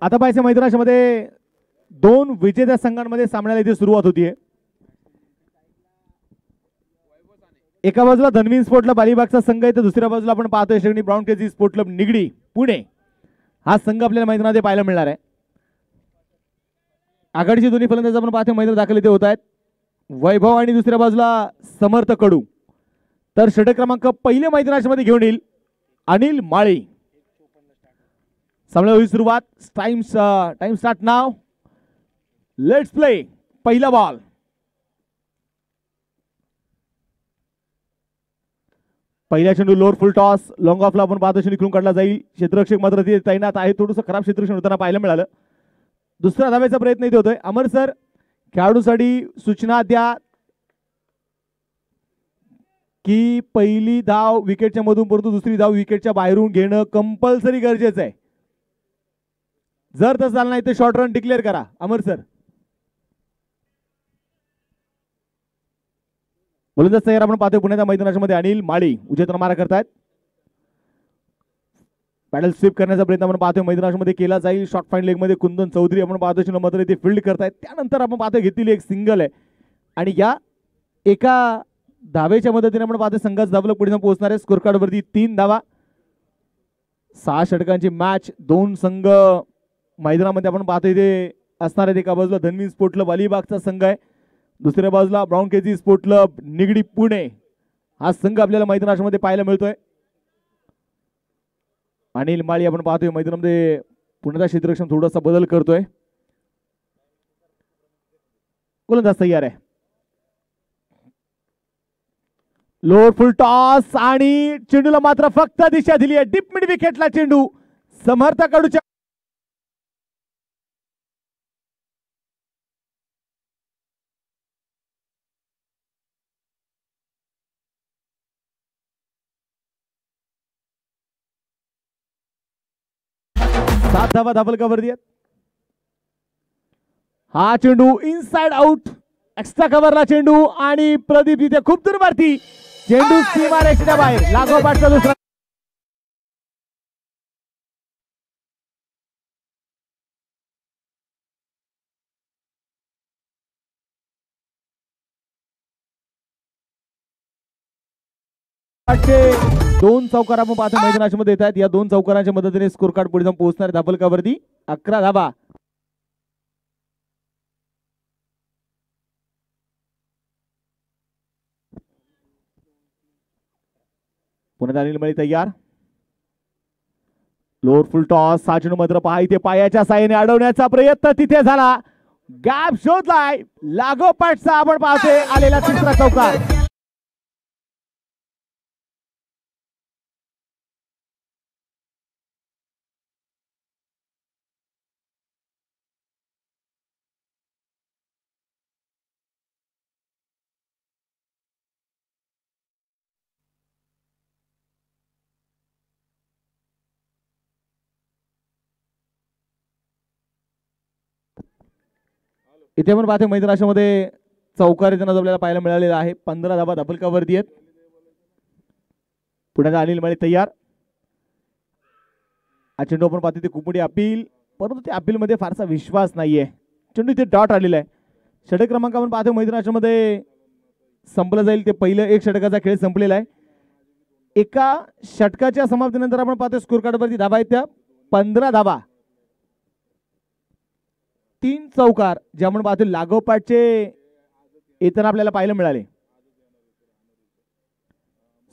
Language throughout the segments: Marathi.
आता पाहिजे मैदानामध्ये दोन विजेत्या संघांमध्ये सामन्याला इथे सुरुवात होतीये. एका बाजूला धनवीन स्पोर्ट क्लब अलिबागचा संघ आहे तर दुसऱ्या बाजूला आपण पाहतोय शेवटी brown KG sport club Nigdi Pune हा संघ आपल्याला मैदानामध्ये पाहायला मिळणार आहे. आघाडीचे दोन्ही फलंदाज आपण पाहतोय मैदान दाखल इथे होत आहेत. वैभव आणि दुसऱ्या बाजूला समर्थ कडू. तर षटक क्रमांक पहिल्या मैदानामध्ये घेऊन येईल अनिल माळी. सामन्याची सुरुवात. Time start now. Let's play. पहिला बॉल. पहिल्या चेंडू लोअर फुल टॉस लॉंग ऑफला आपण पाहतो निघून काढला जाईल. क्षेत्ररक्षक मात्र ते तैनात आहे. थोडंसं खराब क्षेत्ररक्षण होताना पाहायला मिळालं. दुसरा धाब्याचा प्रयत्न इथे होतोय. अमर सर खेळाडूसाठी सूचना द्या की पहिली धाव विकेटच्या मधून परंतु दुसरी धाव विकेटच्या बाहेरून घेणं कंपल्सरी गरजेचं आहे. जर तसं झालं नाही तर शॉर्ट रन डिक्लेअर करा. अमर सर. गोलंदाज तयार आपण पाहतोय पुण्याच्या मैदानामध्ये अनिल माळी उजेतना मारा करतायत. पॅडल स्वीप करण्याचा प्रयत्न आपण पाहतोय मैदानामध्ये केला जाईल. शॉर्ट फाईन लेग मध्ये कुंदन चौधरी आपण पाहतोय मात्र इथे फील्ड करतायत. त्यानंतर आपण पाहतोय घेतलेली एक सिंगल आहे आणि या एका धावेच्या मदतीने आपण पाहतोय संघाचं धावलं पुढे पोहोचणार आहे. स्कोर कार्ड वरती 3 धावा. 6 षटकांची मॅच. 2 संघ मैदानामध्ये आपण पाहतोय इथे असणार आहेत. एका बाजूला धनवीन स्पोर्ट क्लब अलिबागचा संघ आहे. दुसऱ्या बाजूला brown KG sport club Nigdi Pune हा संघ आपल्याला मैदानामध्ये पाहायला मिळतोय. अनिल माळी आपण पाहतोय मैदानामध्ये पुण्याचा क्षेत्ररक्षण थोडासा बदल करतोय. गोलंदाज तयार आहे. लोअर फुल टॉस आणि चेंडूला मात्र फक्त दिशा दिली आहे. डीप मिड विकेटला चेंडू. समर्थ कडूच्या 7 धावा धाबल कव्हर आहेत. हा चेंडू इनसाइड आउट. एक्स्ट्रा कव्हरला चेंडू आणि प्रदीप इथे खूप दूर मारती. चेंडू सीमारेषेच्या बाहेर. लागोपाठचा दुसरा दोन चौकार आपण पाहतो मैदानामध्ये येत आहेत. या 2 चौकारांच्या मदतीने स्कोर कार्ड पुढे जाऊन पोहोचणार आहे धाबलकावरती. 11 धाबा. पुण्यात अनिल माळी तयार. Lower full toss. साचून मात्र पहा इथे पायाच्या साहाय्याने अडवण्याचा प्रयत्न तिथे झाला. गॅप शोधलाय. लागोपाठचा आपण पाहतोय आलेला तिसरा चौकार. इथे आपण पाहतो मैदानामध्ये चौकार त्यांना आपल्याला पाहायला मिळालेला आहे. 15 धाबा धाबलकावरती आहेत. पुण्याचा अनिल माळी तयार. हा चेंडू आपण पाहतो ते खूप मोठी अपील परंतु त्या अपील मध्ये फारसा विश्वास नाहीये. चेंडू इथे डॉट आलेला आहे. षटक क्रमांक आपण पाहतो मैदानामध्ये संपलं जाईल. ते पहिलं 1 षटकाचा खेळ संपलेला आहे. एका षटकाच्या समाप्तीनंतर आपण पाहतो स्कोर कार्डवरती धाबा आहेत त्या 15 धाबा. 3 चौकार जे आपण पाहतो लागोपाठचे येताना आपल्याला पाहायला मिळाले.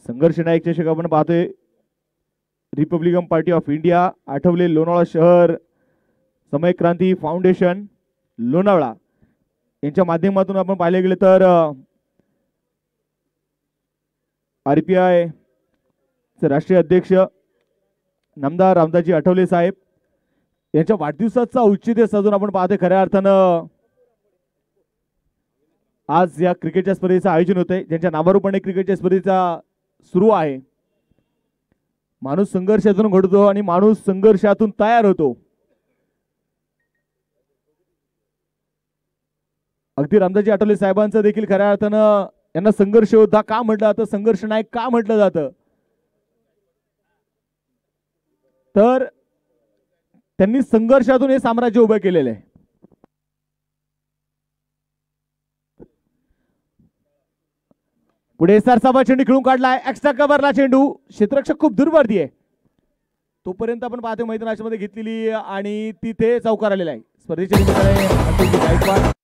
संघर्ष नायक चषक आपण पाहतोय Republican party of India Athawale Lonavala शहर समय क्रांती फाउंडेशन लोणावळा यांच्या माध्यमातून आपण पाहिले गेले तर आरपीआय चे राष्ट्रीय अध्यक्ष नामदार रामदासजी आठवले साहेब यांच्या वाढदिवसाचा औचित्य साधून आपण पाहतोय खऱ्या अर्थानं आज या क्रिकेटच्या स्पर्धेचं आयोजन होतंय. ज्यांच्या नावारूपाने क्रिकेटच्या स्पर्धेचा सुरू आहे. माणूस संघर्षातून घडतो आणि माणूस संघर्षातून तयार होतो. अगदी रामदासजी आठवले साहेबांचं देखील खऱ्या अर्थानं यांना संघर्ष योद्धा का म्हटलं जातं, संघर्ष नायक का म्हटलं जातं, तर त्यांनी संघर्षातून हे साम्राज्य उभं केलेलं आहे. पुढे सरसाबा चेंडू खेळून काढलाय, एक्स्ट्रा कव्हरला चेंडू, क्षेत्ररक्षक खूप दूरवरती आहे. तोपर्यंत आपण पाहतो मैदानामध्ये घेतलेली आणि तिथे चौकार आलेला आहे. स्पर्धेच्या निमित्ताने अतुल गायकवाड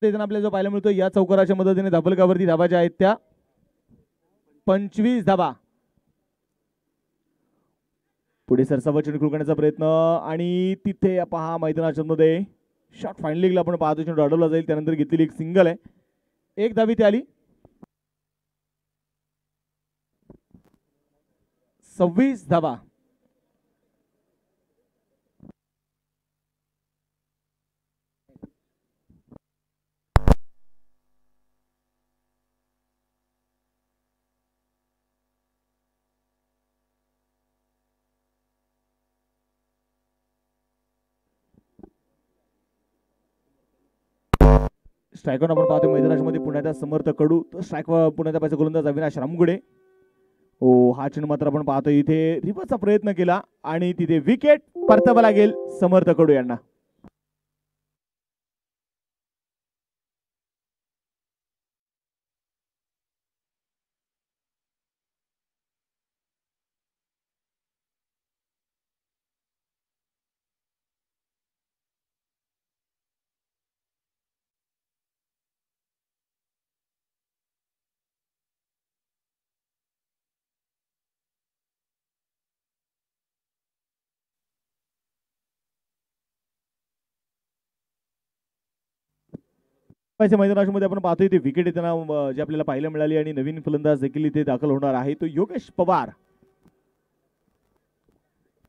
आपल्याला जो पाहायला मिळतो या चौकाराच्या मदतीने धाबलकावरती धाबा ज्या आहेत त्या 25 धाबा. पुढे सरसावा चेंडू खेळून करण्याचा प्रयत्न आणि तिथे पहा मैदानाच्या मध्ये शॉट फायनलिंगला आपण पाहतो चेंडू अडवला जाईल. त्यानंतर घेतलेली एक सिंगल आहे, एक धावी ती आली. 26 धाबा. स्ट्रायकॉन आपण पाहतो मैदानामध्ये पुण्याचा समर्थ कडू, तर स्ट्राईक पुण्याचा पाहिजे गोलंदाज अविनाश रामगुडे. हो, हा चेंडू मात्र आपण पाहतो इथे रिव्हर्सचा प्रयत्न केला आणि तिथे विकेट परतावा लागेल समर्थ कडू यांना. मैदानामध्ये आपण पाहतोय ते विकेट येताना जे आपल्याला पाहायला मिळाली आणि नवीन फलंदाज देखील इथे दाखल होणार आहे तो योगेश पवार,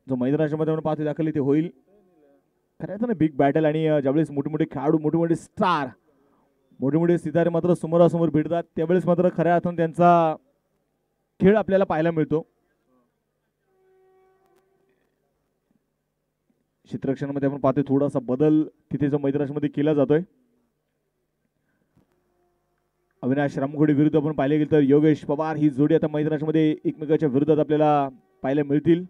जो मैदानामध्ये आपण पाहतोय दाखल इथे होईल. खरंच ना बिग बॅटल आणि ज्यावेळेस मोठे मोठे खेळाडू, मोठे मोठे स्टार, मोठे मोठे सितारे मात्र समोरासमोर भिडतात त्यावेळेस मात्र खऱ्या अर्थाने त्यांचा खेळ आपल्याला पाहायला मिळतो. क्षेत्ररक्षणामध्ये आपण पाहतोय थोडासा बदल तिथे जो मैदानामध्ये केला जातोय. अविनाश रामगुडे विरुद्ध आपण पाहिले गेले तर योगेश पवार ही जोडी आता मैदानामध्ये एकमेकाच्या विरोधात आपल्याला पाहायला मिळतील.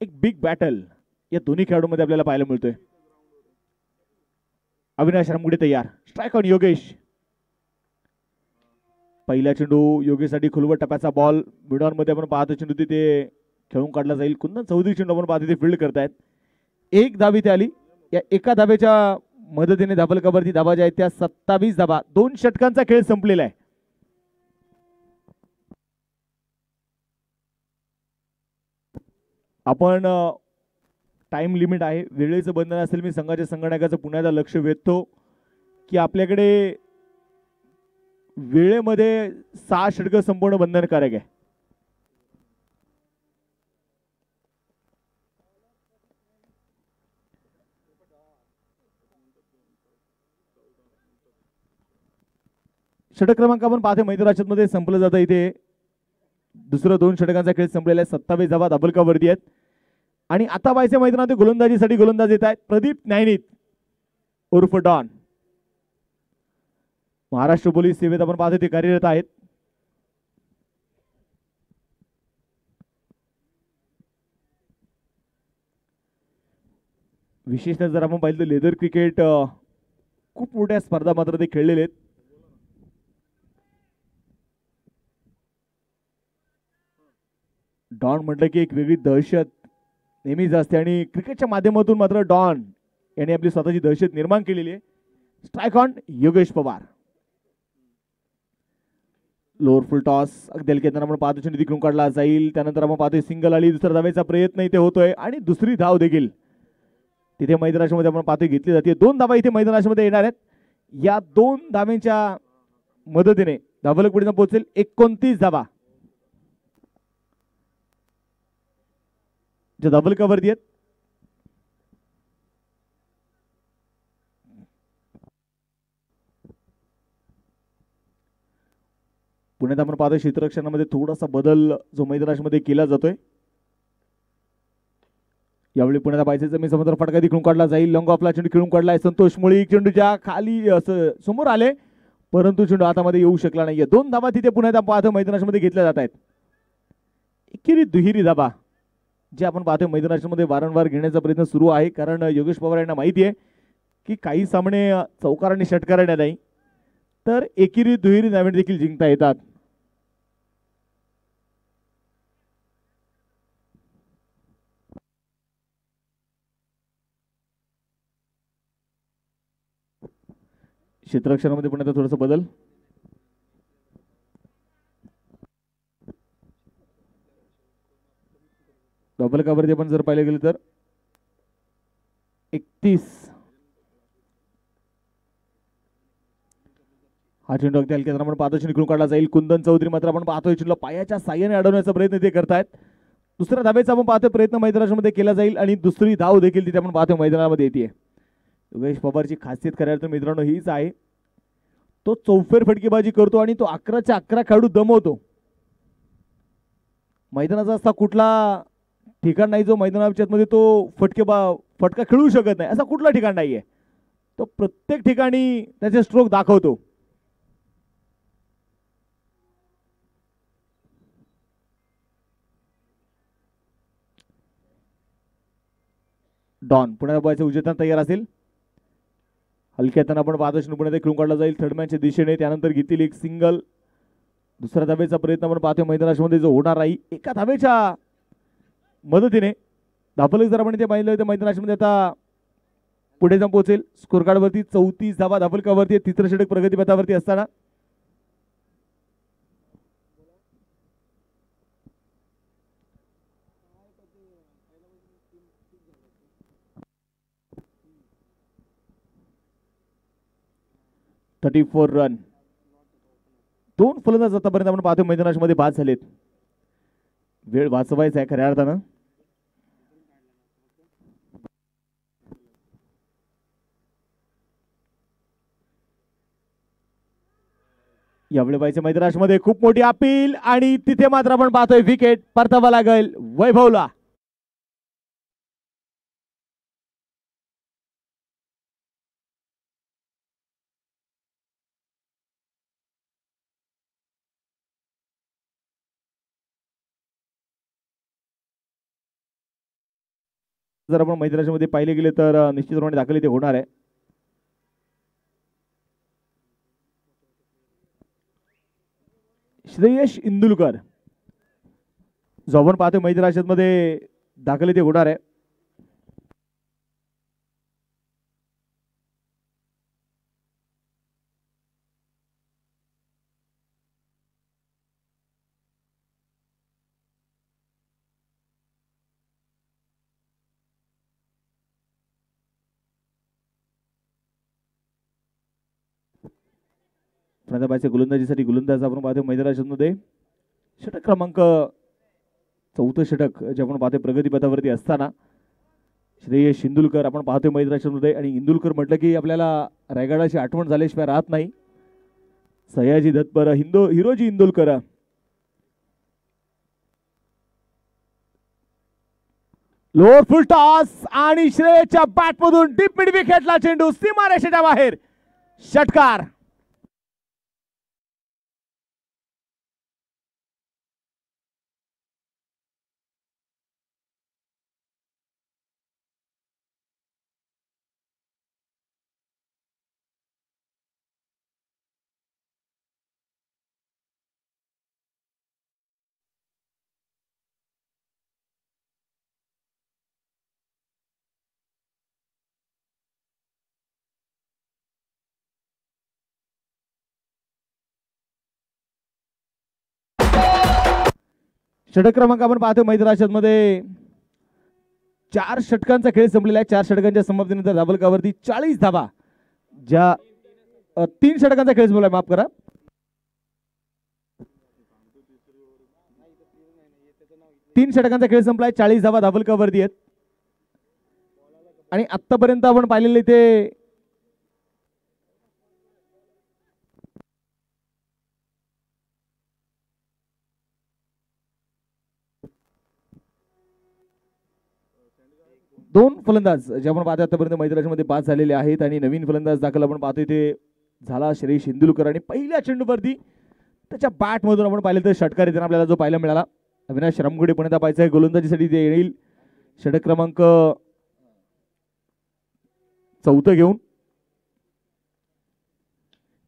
एक बिग बॅटल या दोन्ही खेळाडूंमध्ये आपल्याला पाहायला मिळतोय. अविनाश रामगुडे तयार, स्ट्राईक ऑन योगेश. पहिला चेंडू योगेशसाठी खुलवट टप्प्याचा बॉल मिडॉन मध्ये आपण पाहतो चेंडू तिथे खेळून काढला जाईल. कुंदन चौधरी चेंडू आपण पाहतो ते फील्ड करतायत. एक धावी ते आली. या एका धाब्याच्या मदतीने धाबलकावरती धाबा ज्या आहेत त्या 27 धाबा. 2 षटकांचा खेळ संपलेला आहे. आपण टाइम लिमिट आहे, वेळेचं बंधन असेल. मी संघाच्या संगणकाचं पुण्याला लक्ष वेधतो की आपल्याकडे वेळेमध्ये 6 षटक संपूर्ण बंधनकारक आहे. षटक क्रमांक आपण पाहतो मैदानाच्या मध्ये संपलं जातं. इथे दुसरं 2 षटकांचा खेळ संपलेला आहे. 27 धावा धाबलकावरती आहेत आणि आता पाहायचं मैदानात गोलंदाजीसाठी गोलंदाज येत आहेत. प्रदीप नैनित उर्फ डॉन, महाराष्ट्र पोलीस सेवेत आपण पाहतो ते कार्यरत आहेत. विशेषतः जर आपण पाहिलं तर लेदर क्रिकेट खूप मोठ्या स्पर्धा मात्र ते खेळलेले आहेत. डॉन म्हटलं की एक वेगळी दहशत नेहमीच असते आणि क्रिकेटच्या माध्यमातून मात्र डॉन यांनी आपली स्वतःची दहशत निर्माण केलेली आहे. Strike on Yogesh Pawar, lower full toss अगदी हलक्यात आपण पाहतो चेंडू तिकडून काढला जाईल. त्यानंतर आपण पाहतोय सिंगल आली, दुसरा धावेचा प्रयत्न इथे होतोय आणि दुसरी धाव देखील तिथे मैदानामध्ये आपण पाहतोय घेतली जाते. 2 धावा इथे मैदानामध्ये येणार आहेत. या 2 धावांच्या मदतीने धावलक पुढे पोहोचेल 29 धावा ज्या धावलकावरती आहेत. पुण्यात आपण पाहतोय क्षेत्ररक्षणामध्ये थोडासा बदल जो मैदानामध्ये केला जातोय. यावेळी पुण्याला पाहिजे जमीन समुद्र फटका तिकडून काढला जाईल. लॉंग ऑफला चेंडू खेळून काढलाय संतोष मुळी, चेंडूच्या खाली असं समोर आले परंतु चेंडू हातामध्ये येऊ शकला नाहीये. 2 धावा तिथे पुण्यात पाहतो मैदानामध्ये घेतल्या जात आहेत. एकेरी दुहेरी धावा जे आपण पाहतोय मैदानामध्ये वारंवार घेण्याचा प्रयत्न सुरू आहे, कारण योगेश पवार यांना माहिती आहे की काही सामने चौकार आणि षटकाराने नाही तर एकेरी दुहेरी धावे देखील जिंकता येतात. क्षेत्ररक्षणामध्ये पण आता थोडासा बदल. धावलकावरती आपण जर पाहिलं गेलं तर 31 हा चेंडू अगदी हलक्यात आपण पाहतो निघून काढला जाईल. कुंदन चौधरी मात्र आपण पाहतोय चेंडूला पायाच्या साह्याने अडवण्याचा प्रयत्न ते करतायत. दुसऱ्या धावेचा आपण पाहतोय प्रयत्न मैदानामध्ये केला जाईल आणि दुसरी धाव देखील तिथे आपण पाहतोय मैदानामध्ये येते. योगेश पवारची खासियत खऱ्या अर्थाने मित्रांनो हीच आहे, तो चौफेर फटकेबाजी करतो आणि तो 11च्या 11 खेळाडू दमवतो. मैदानाचा असा कुठला ठिकाण नाही जो मैदानाच्या मध्ये तो फटका खेळू शकत नाही, असा कुठला ठिकाण नाहीये. तो प्रत्येक ठिकाणी त्याचे स्ट्रोक दाखवतो. डॉन पुन्हा बॉलच्या उजेताना तयार असेल. हलक्यात आपण पाहतो पुण्यात खेळून काढला जाईल थर्डमॅनच्या दिशेने. त्यानंतर घेतील एक सिंगल. दुसऱ्या धावेचा प्रयत्न आपण पाहतोय मैदानामध्ये जो होणार आहे. एका धावेच्या मदतीने धावलक जर आपण ते पाहिलं तर मैदानामध्ये आता पुढे जाऊन पोहोचेल. स्कोर कार्ड वरती 34 धावा धावलकावरती. तिसरं षटक प्रगतीपथावरती असताना .34 रन. 2 फलंदाज आतापर्यंत आपण पाहतो मैदानामध्ये बाद झालेत. वेळ वाचवायचा आहे खऱ्या अर्थानं. यावेळी पाहिजे मैदानामध्ये खूप मोठी अपील आणि तिथे मात्र आपण पाहतोय विकेट परतावा लागेल वैभवला. जर आपण मैदानामध्ये पाहिले गेले तर निश्चितपणे दाखल इथे होणार आहे. श्रेयश इंदुलकर जो आपण पाहतोय मैदानामध्ये दाखल इथे होणार आहे. गोलंदाजीसाठी गोलंदाज आपण पाहतोय मैदानामध्ये षटक क्रमांक 4 षटक जे आपण पाहतोय प्रगतीपथावरती असताना श्रेयश इंदुलकर आपण पाहतोय मैदानामध्ये. आणि इंदुलकर म्हटलं की आपल्याला रायगडाची आठवण झाल्याशिवाय राहत नाही. सयाजी दत्पर Hiroji Indolkar lower full toss आणि श्रेयसच्या बॅटमधून डीप मिड विकेटला चेंडू सीमारेषेच्या बाहेर षटकार. षटक क्रमांक आपण पाहतो मैदानामध्ये 4 षटकांचा खेळ संपलेला आहे. 4 षटकांच्या समाप्तीनंतर धाबलकावरती 40 धावा. ज्या 3 षटकांचा खेळ संपलाय, माफ करा. तीन षटकांचा खेळ संपलाय. 40 धावा धाबलकावरती आहेत. आणि आतापर्यंत आपण पाहिलेले ते दोन फलंदाज जे आपण पाहतो आतापर्यंत मैदानामध्ये बाद झालेले आहेत आणि नवीन फलंदाज दाखल आपण पाहतोय ते झाला श्रेयस इंदुलकर. आणि पहिल्या चेंडूवरती त्याच्या बॅट मधून आपण पाहिलं तर षटकार येताना आपल्याला जो पाहायला मिळाला. अविनाश रामगुडे पुण्यात पाहायचा आहे गोलंदाजीसाठी ते येईल. षटक क्रमांक 4 घेऊन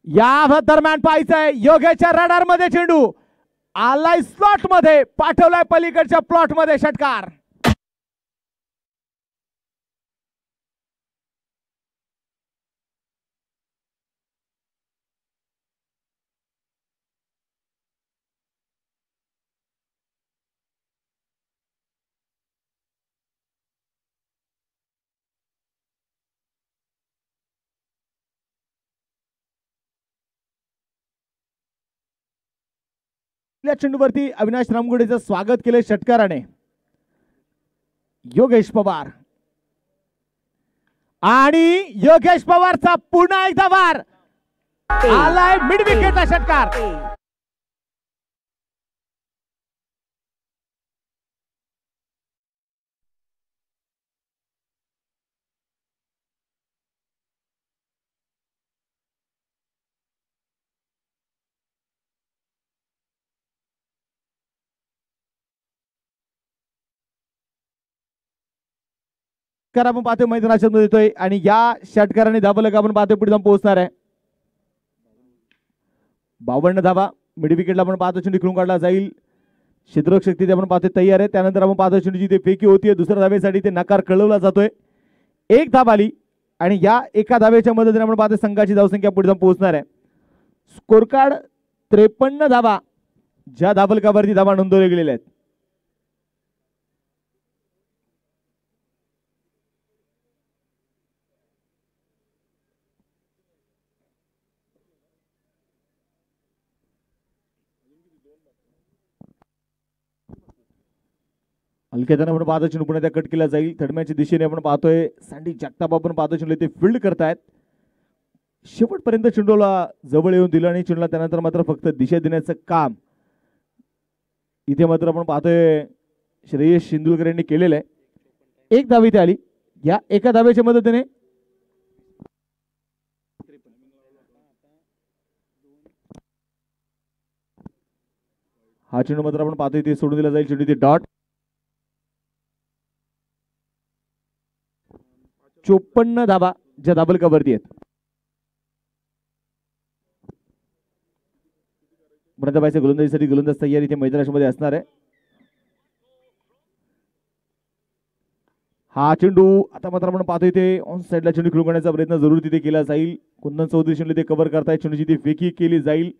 या दरम्यान पाहायचंय योगेशच्या रडार मध्ये चेंडू आलाय स्लॉट मध्ये, पाठवलाय पलीकडच्या प्लॉट मध्ये षटकार. चेंडूवरती अविनाश रामगुडेचं स्वागत केले षटकाराने योगेश पवार. आणि योगेश पवारचा पुन्हा एकदा वार आलाय मिड विकेटला षटकार. आपण पाहतोय मैदानाच्या मध्ये येतोय आणि या षटकाराने धाबलक आपण पाहतोय पुढे जाऊन पोहोचणार आहे. 52 धावा. मिड विकेटला आपण पाहतो चेंडू खेळून काढला जाईल. क्षेत्ररक्षक तिथे आपण पाहतोय तयार आहे. त्यानंतर आपण पाहतो चेंडूची ते फेकी होतीये. दुसऱ्या धावेसाठी ते नकार कळवला जातोय. एक धाव आली आणि या एका धावेच्या मदतीने आपण पाहतोय संघाची धावसंख्या पुढे जाऊन पोहोचणार आहे. स्कोर कार्ड 53 धावा ज्या धाबलकावरती धावा नोंदवल्या गेलेल्या आहेत. हलक्याने आपण पाहतो चेंडू पुन्हा त्या कट केला जाईल. थडम्याच्या दिशेने आपण पाहतोय सँडी जगताप आपण पाहतो चेंडू ते फील्ड करतायत. शेवटपर्यंत चेंडूला जवळ येऊन दिलं आणि चेंडूला त्यानंतर मात्र फक्त दिशा देण्याचं काम इथे मात्र आपण पाहतोय श्रेयस इंदुलकर यांनी केलेलं आहे. एक धाव इथे आली. या एका धावेच्या मदतीने हा चेंडू मात्र आपण पाहतोय ते सोडून दिला जाईल. चेंडू ते डॉट. 54 धावा ज्या धाबलकावरती आहेत. पाहिजे गोलंदाजीसाठी गोलंदाज तयार इथे मैदानामध्ये असणार आहे. हा चेंडू आता मात्र आपण पाहतोय ते ऑन साइडला चेंडू खेळून काढण्याचा प्रयत्न जरूर तिथे केला जाईल. कुंदन चौधरी चेंडू ते कव्हर करतायत. चेंडूची ती फेकी केली जाईल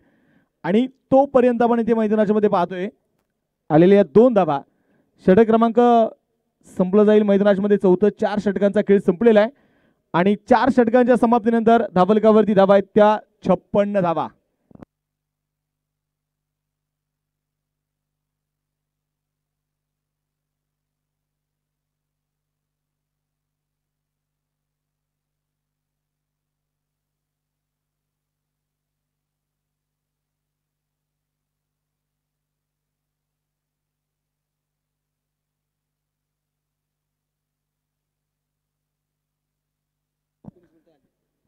आणि तोपर्यंत आपण इथे मैदानाच्या मध्ये पाहतोय आलेल्या 2 धावा. षटक क्रमांक संपलं जाईल मैदानामध्ये. 4 षटकांचा खेळ संपलेला आहे आणि 4 षटकांच्या समाप्तीनंतर धाबलकावरती धावा आहेत त्या 56 धावा.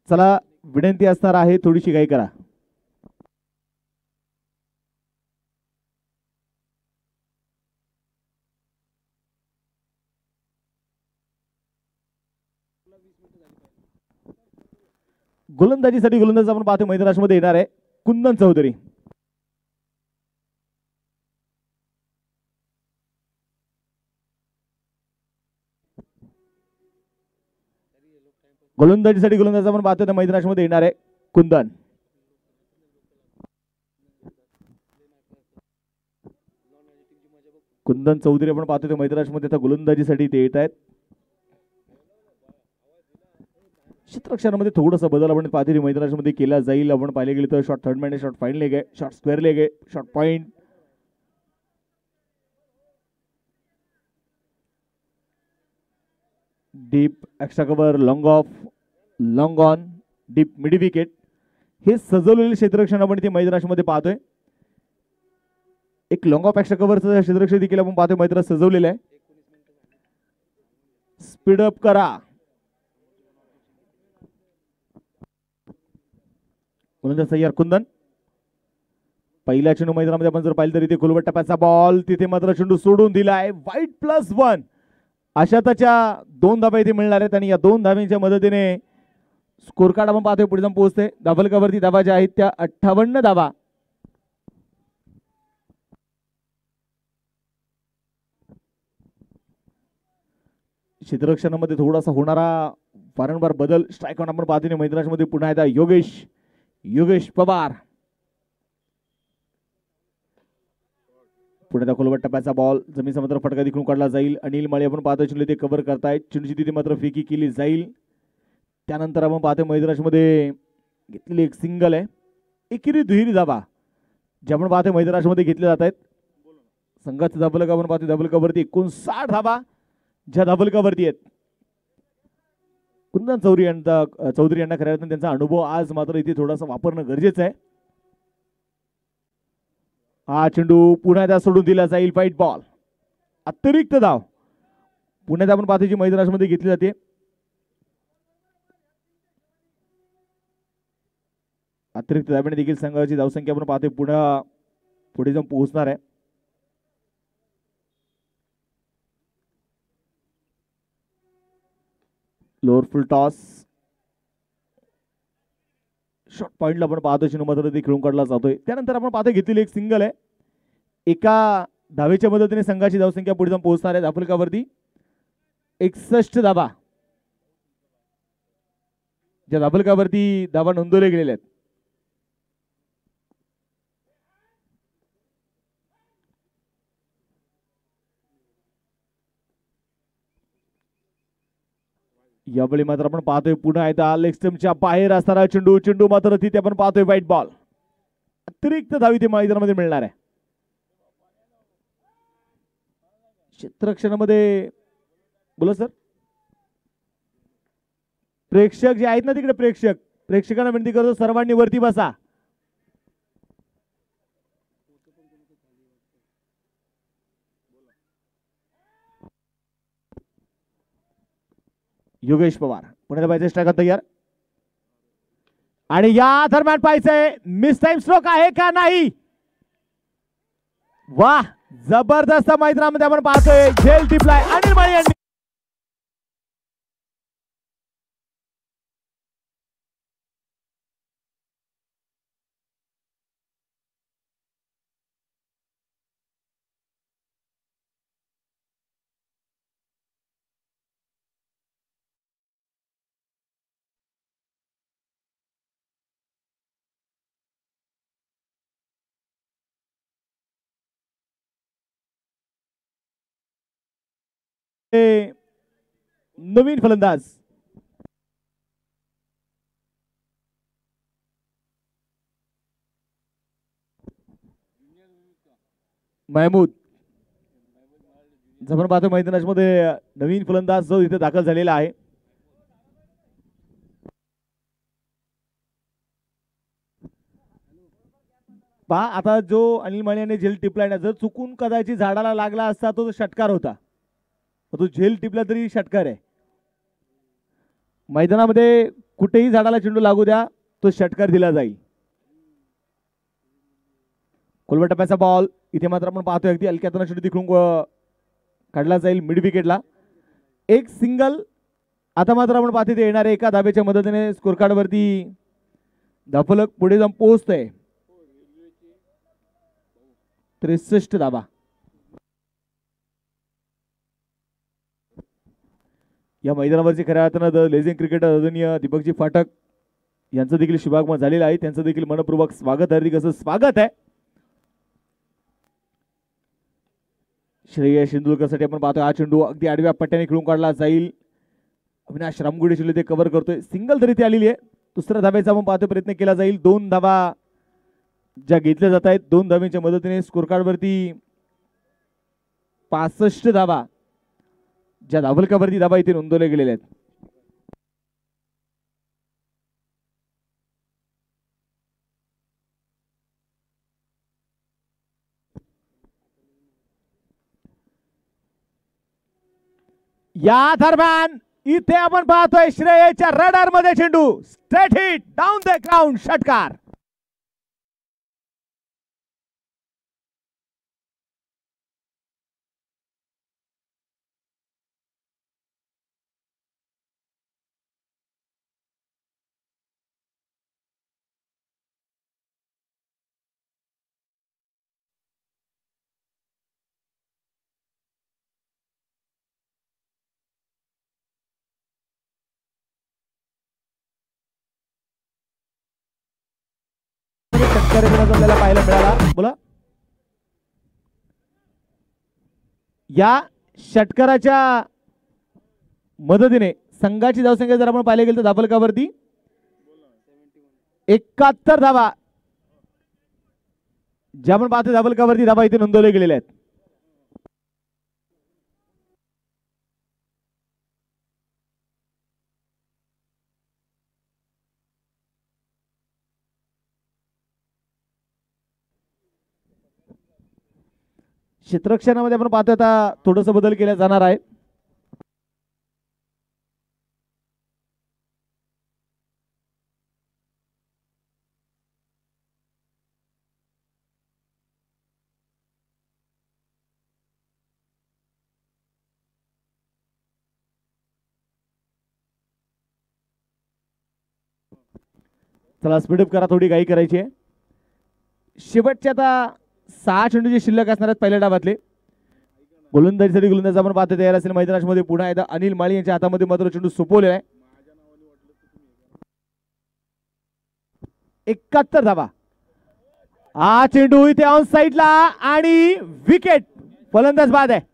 चला विनंती असणार आहे थोडीशी घाई करा. गोलंदाजीसाठी गोलंदाज आपण पाहतो मैदानामध्ये येणार आहे कुंदन चौधरी. गोलंदाजीसाठी गोलंदाज आपण पाहतो मैदानामध्ये येणार आहे कुंदन. कुंदन चौधरी आपण पाहतो मैदानामध्ये आता गोलंदाजीसाठी ते येत आहेत. क्षेत्ररक्षणामध्ये थोडासा बदल आपण पाहतो मैदानामध्ये केला जाईल. आपण पाहिले गेले तर शॉर्ट थर्ड मॅन आहे, शॉर्ट फाईन लेग आहे, शॉर्ट स्क्वेअर लेग आहे, short point, deep extra cover, long of, long on, deep mid wicket हे सजवलेले क्षेत्ररक्षण आपण ते मैदानामध्ये पाहतोय. एक लॉंग ऑफ एक्स्ट्रा कव्हरचं क्षेत्ररक्षण देखील आपण पाहतोय मैदानात सजवलेलं आहे. स्पीड अप करा. सय्यर कुंदन पहिल्या चेंडू मैदानामध्ये आपण जर पाहिलं तरी ते खोलवर टप्प्याचा बॉल तिथे मात्र चेंडू सोडून दिलाय. वाईट +1 अशा त्याच्या 2 धाबा इथे मिळणार आहेत आणि या 2 धाब्यांच्या मदतीने स्कोर कार्ड आपण पाहतोय पुढे जाऊन पोहोचते. डबल कव्हरती धाबा ज्या आहेत त्या 58 धाबा. क्षेत्ररक्षणामध्ये थोडासा होणारा वारंवार बदल स्ट्राईक ऑन आपण पाहतोय मैदानामध्ये पुन्हा एकदा योगेश पवार. पुढे खोलवर टप्प्याचा बॉल जमीनचा मात्र फटका तिकडून काढला जाईल. अनिल माळी आपण पाहतोय चेंडू ते कव्हर करतायत. चेंडूची तिथे मात्र फेकी केली जाईल. त्यानंतर आपण पाहतोय मैदानामध्ये घेतलेली एक सिंगल आहे. एकेरी दुहेरी धाबा जे आपण पाहतोय मैदानामध्ये घेतले जात आहेत. संघाचं डबल कव्हर आपण पाहतोय डबल कव्हरती 59 धाबा ज्या डबल कव्हरती आहेत. कुंदन चौधरी यांना खऱ्या अर्थाने त्यांचा अनुभव आज मात्र इथे थोडासा वापरणं गरजेचं आहे. हा चेंडू पुन्हा एकदा सोडून दिला जाईल. फाईट बॉल अतिरिक्त धाव पुण्यात आपण पाहतो जी मैदानामध्ये घेतली जाते. अतिरिक्त धाब्याने देखील संघाची धावसंख्या आपण पाहतोय पुढे जाऊन पोहोचणार आहे. लोअर फुल टॉस शॉर्ट पॉइंटला आपण पाहतोय चेंडू मात्र ते खेळून काढला जातोय. त्यानंतर आपण पाहतोय घेतलेली एक सिंगल आहे. एका धावेच्या मदतीने संघाची धावसंख्या पुढे जाऊन पोहोचणार आहे धाफलकावरती 61 धाबा ज्या धाफलकावरती धाबा नोंदवले गेलेले आहेत. यावेळी मात्र आपण पाहतोय पुन्हा एकदा लेग स्टंपच्या बाहेर असणारा चेंडू मात्र तिथे आपण पाहतोय व्हाईट बॉल. अतिरिक्त धावी ते मैदानामध्ये मिळणार आहे. क्षेत्ररक्षणामध्ये बोला सर. प्रेक्षक जे आहेत ना तिकडे प्रेक्षकांना विनंती करतो सर्वांनी वरती बसा. योगेश पवार पुण्याला पाहिजे स्ट्रायकर तयार आणि या दरम्यान पाहिजे मिस टाइम स्ट्रोक आहे का नाही. वाह जबरदस्त मैदानामध्ये आपण पाहतोय झेल टिपलाय अनिल माळी यांनी. नवीन फलंदाज महमूद आपण पाहतो मैदानामध्ये नवीन फलंदाज जो इथे दाखल झालेला आहे. पहा आता जो अनिल माळी याने झेल टिपलाय ना जर चुकून कदाचित झाडाला लागला असता तो षटकार होता. तो झेल टिपला तरी षटकार आहे. मैदानामध्ये कुठेही झाडाला चेंडू लागू द्या, तो षटकार दिला जाईल. खोलवर टप्प्याचा बॉल इथे मात्र आपण पाहतोय अगदी हलक्यातून चेंडू तिकडून काढला जाईल मिड विकेटला. एक सिंगल. आता मात्र आपण पाहतो ते येणारे एका धाब्याच्या मदतीने स्कोर कार्ड वरती धाफलक पुढे जाऊन पोहोचतोय. 63 धाबा. या मैदानावरची खऱ्या अर्थानं लेझिंग क्रिकेटर आदरणीय दीपकजी फाटक यांचं देखील शुभागमन झालेलं आहे. त्यांचं देखील मनपूर्वक स्वागत, हार्दिक असं स्वागत आहे. श्रेयस शिंदुलकरसाठी आपण पाहतोय हा चेंडू अगदी आडव्या पट्ट्याने खेळून काढला जाईल. अविनाश रामगुडे चेंडू ते कव्हर करतोय. सिंगल तरी ती आलेली आहे. दुसऱ्या धाब्याचा आपण पाहतोय प्रयत्न केला जाईल. 2 धाबा ज्या घेतल्या जात आहेत, 2 धाब्यांच्या मदतीने स्कोर कार्ड वरती 65 धाबा ज्या धावलकावरती धाबा इथे नोंदवले गेलेले आहेत. या दरम्यान इथे आपण पाहतोय श्रेयसच्या रडार मध्ये चेंडू straight hit down the ground षटकार. आपल्याला पाहायला मिळाला. बोला. या षटकाराच्या मदतीने संघाची धावसंख्या जर आपण पाहिलं गेलं तर धावलकावरती 71 धावा ज्या आपण पाहतो धावलकावरती धावा इथे नोंदवले गेलेले आहेत. क्षेत्ररक्षणामध्ये आपण पाहतो आता थोडंसं बदल केला जाणार आहे. चला स्पीडअप करा, थोडी घाई करायची आहे. शेवटच्या आता 6 चेंडू जे शिल्लक असणार आहेत पहिल्या डावातले. गोलंदाजीसाठी गोलंदाज आपण पाहतो तयार असेल मैदानामध्ये. पुन्हा एकदा अनिल माळी यांच्या हातामध्ये मात्र चेंडू सोपवलेला आहे. 71 धावा. हा चेंडू इथे ऑन साइडला आणि विकेट. फलंदाज बाद आहे.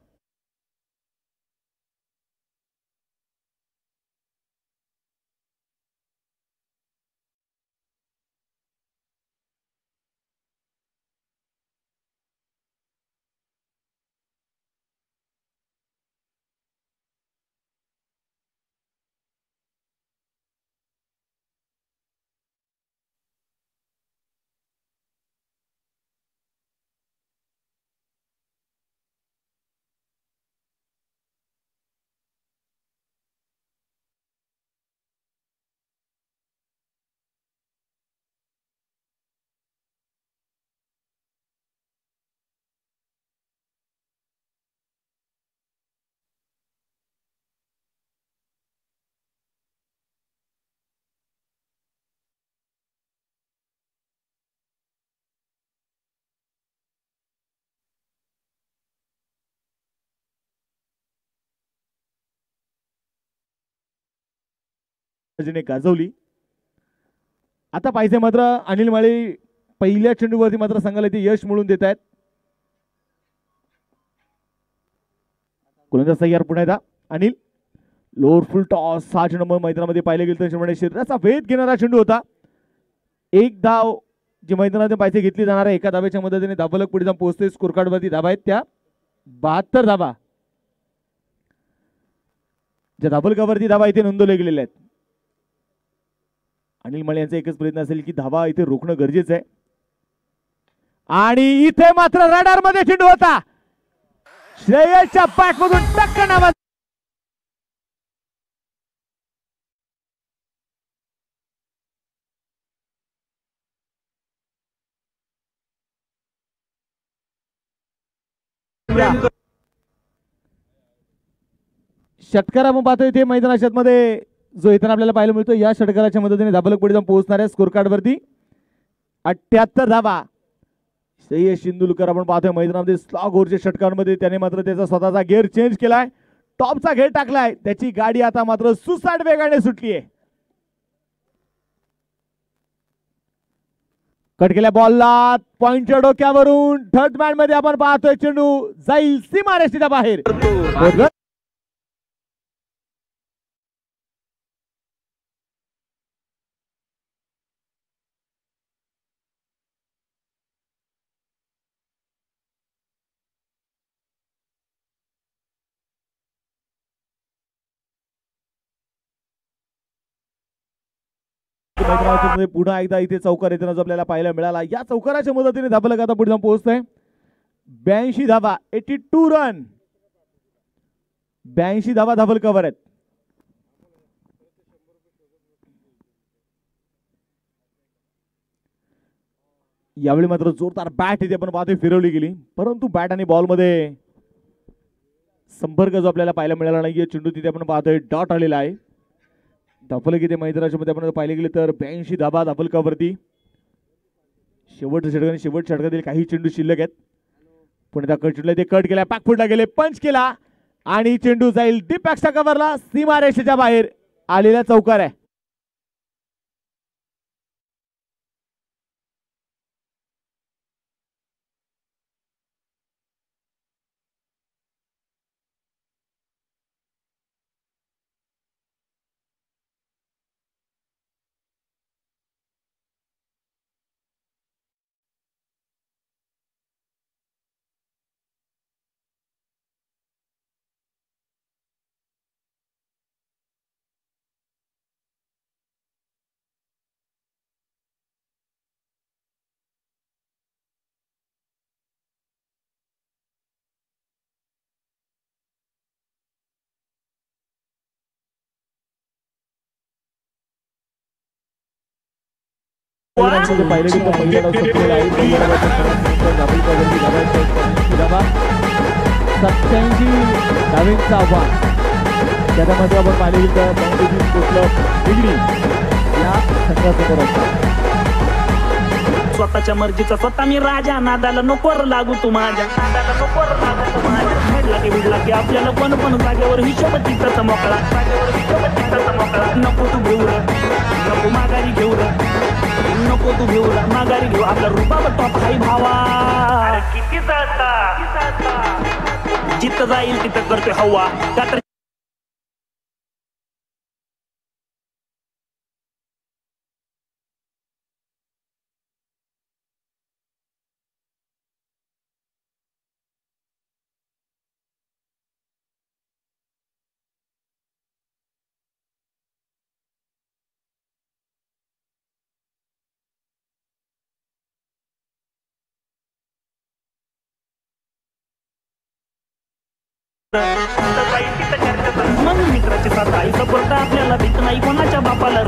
गाजवली. आता पाहिजे मात्र अनिल माळी पहिल्या चेंडूवरती मात्र संघाला इथे यश मिळवून देत आहेत. गोलंदाज तयार पुन्हा एकदा अनिल. Lower full toss. 6 चेंडू मैदानामध्ये पाहिले गेले तर शरीराचा वेध घेणारा चेंडू होता. एक धाव जी मैदानात पाहिजे घेतली जाणार आहे. एका धाब्याच्या मदतीने धावलक पुढे जाऊन पोहोचते. स्कोर कार्ड वरती धाबा आहेत त्या 72 धाबा ज्या धावलकावरती धाबा इथे नोंदवले गेलेले आहेत. अनिल माळी यांचा एकच प्रयत्न असेल की धावा इथे रोखणं गरजेचं आहे. आणि इथे मात्र रडार मध्ये चेंडू होता. श्रेयसच्या बॅट मधून टक्कन आवाज. षटकार आपण पाहतोय इथे मैदानात मध्ये जो येताना आपल्याला पाहायला मिळतो. या षटकाराच्या मदतीने धाबलक पुढे जाऊन पोहोचणार आहे स्कोर कार्ड वरती 78 धावा. श्रेयस शिंदुलकर आपण पाहतोय मैदानामध्ये स्लॉग ओव्हरच्या षटकांमध्ये त्याने मात्र त्याचा स्वतःचा गिअर चेंज केलाय, टॉपचा घेर टाकलाय. त्याची गाडी आता मात्र सुसाट वेगाने सुटली आहे. कट केल्या बॉलला पॉइंटच्या डोक्यावरून थर्ड मॅन मध्ये आपण पाहतोय चेंडू जाईल सीमारेषेच्या बाहेर. पुन्हा एकदा इथे चौकार येताना जो आपल्याला पाहायला मिळाला. या चौकाराच्या मदतीने धाबलक आता पुढे जाऊन पोहोचतोय. 82 धावा, 82 रन, 82 धावा धाबलकावर आहेत. यावेळी मात्र जोरदार बॅट इथे आपण पाहतोय फिरवली गेली, परंतु बॅट आणि बॉल मध्ये संपर्क जो आपल्याला पाहायला मिळाला नाहीये. चेंडू तिथे आपण पाहतोय डॉट आलेला आहे. धाबलक इथे मैदानाच्या मध्ये आपण पाहिले गेले तर 82 धाबा धाबलकावरती. शेवटच्या षटकातील काही चेंडू शिल्लक आहेत. पण त्या कट ते कट केला, पॅकफुटला गेले, पंच केला आणि चेंडू जाईल डीप एक्स्ट्रा कव्हरला सीमारेषेच्या बाहेर. आलेला चौकार आहे. पाहिले गेले तर पहिल्या डाव संपलेला आहे. 87 धावेंचं आव्हान. त्यामध्ये आपण पाहिले गेले तर बाउंड्री स्पोर्ट्स डिग्री या संघासमोर असतात. स्वतःच्या मर्जीचा स्वतः मी राजा, नादाला नोकर लागू तू माझ्या, नादाला नोकर लागू तू माझ्या. भेटला की भिडला की आपल्याला पण जागेवर हिशोब चित्ताचा मोकळा, जागेवर हिशोब चित्ताचा मोकळा. नको तू घेऊ र, नको माघारी घेऊ र, नको तू घेऊ र, माघारी घेऊ. आपला रुबाब टॉप हाय भावा. किती जाता जिथं जाईल तिथं करतोय हवा. का मग मित्राची साथ आई सपोर्ट आपल्याला भीत नाही कोणाच्या बापाला.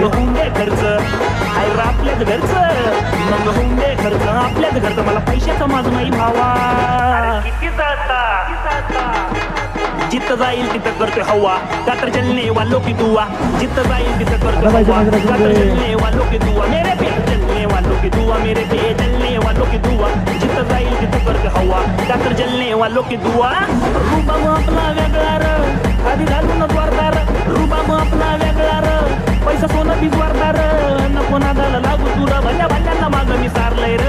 होऊन दे खर्च आयर आपल्याच घरचं, मग होऊन दे खर्च आपल्याच घरचं. मला पैशाचा माझ नाही भावा. किती जाता जिथं जाईल तिथं करतोय हवा. का तर चलने वालों की दुआ, जिथं जाईल तिथं करतोय हवा. का तर चलने वालों की दुआ मेरे पे, चलने वालों की दुआ मेरे पे, चलने वालों की दुआ. जिथं जाईल तिथं करतोय हवा. का तर चलने वालों की दुआ. रुबाब आपला वेगळा र, आधी घालून द्वारदार. रुबाब आपला वेगळा र, पैसा सोनं भिजवारदार. नको नादाला लागू तुला, भल्या भल्यांना मागं मी सारलंय र.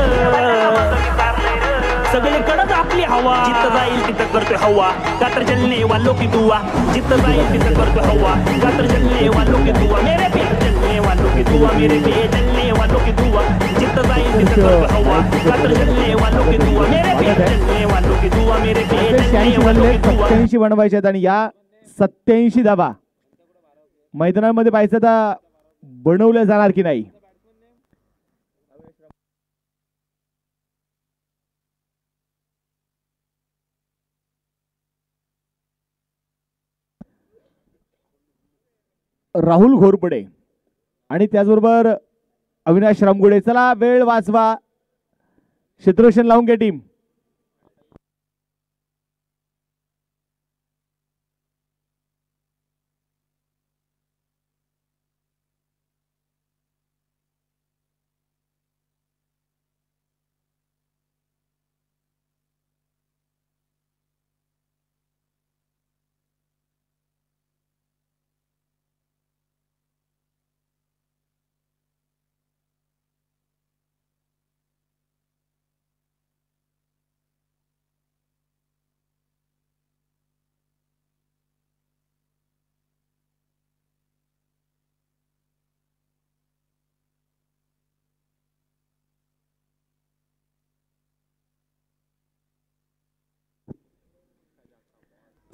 सगळे कडक आपली हवा. जिथं जाईल तिथं करतोय हवा. का तर चलने वालों की दुआ, जिथं जाईल तिथं करतोय हवा. का तर चलने वालों की दुआ मेरे पे, चलने वालों की दुआ मेरे पे, चलने वालों की दुआ. जिथं जाईल तिथं करतोय हवा. का तर चलने वालों की दुआ मेरे पे, चलने वालों की दुआ मेरे पे, चलने वालों की दुआ. 87 बनवायचे आहेत आणि या 87 धाबा मैदानामध्ये पाहिजे तर बनवल्या जाणार की नाही. राहुल घोरपडे आणि त्याचबरोबर अविनाश रामगुडे. चला वेळ वाचवा, क्षेत्ररक्षण लावून घ्या टीम.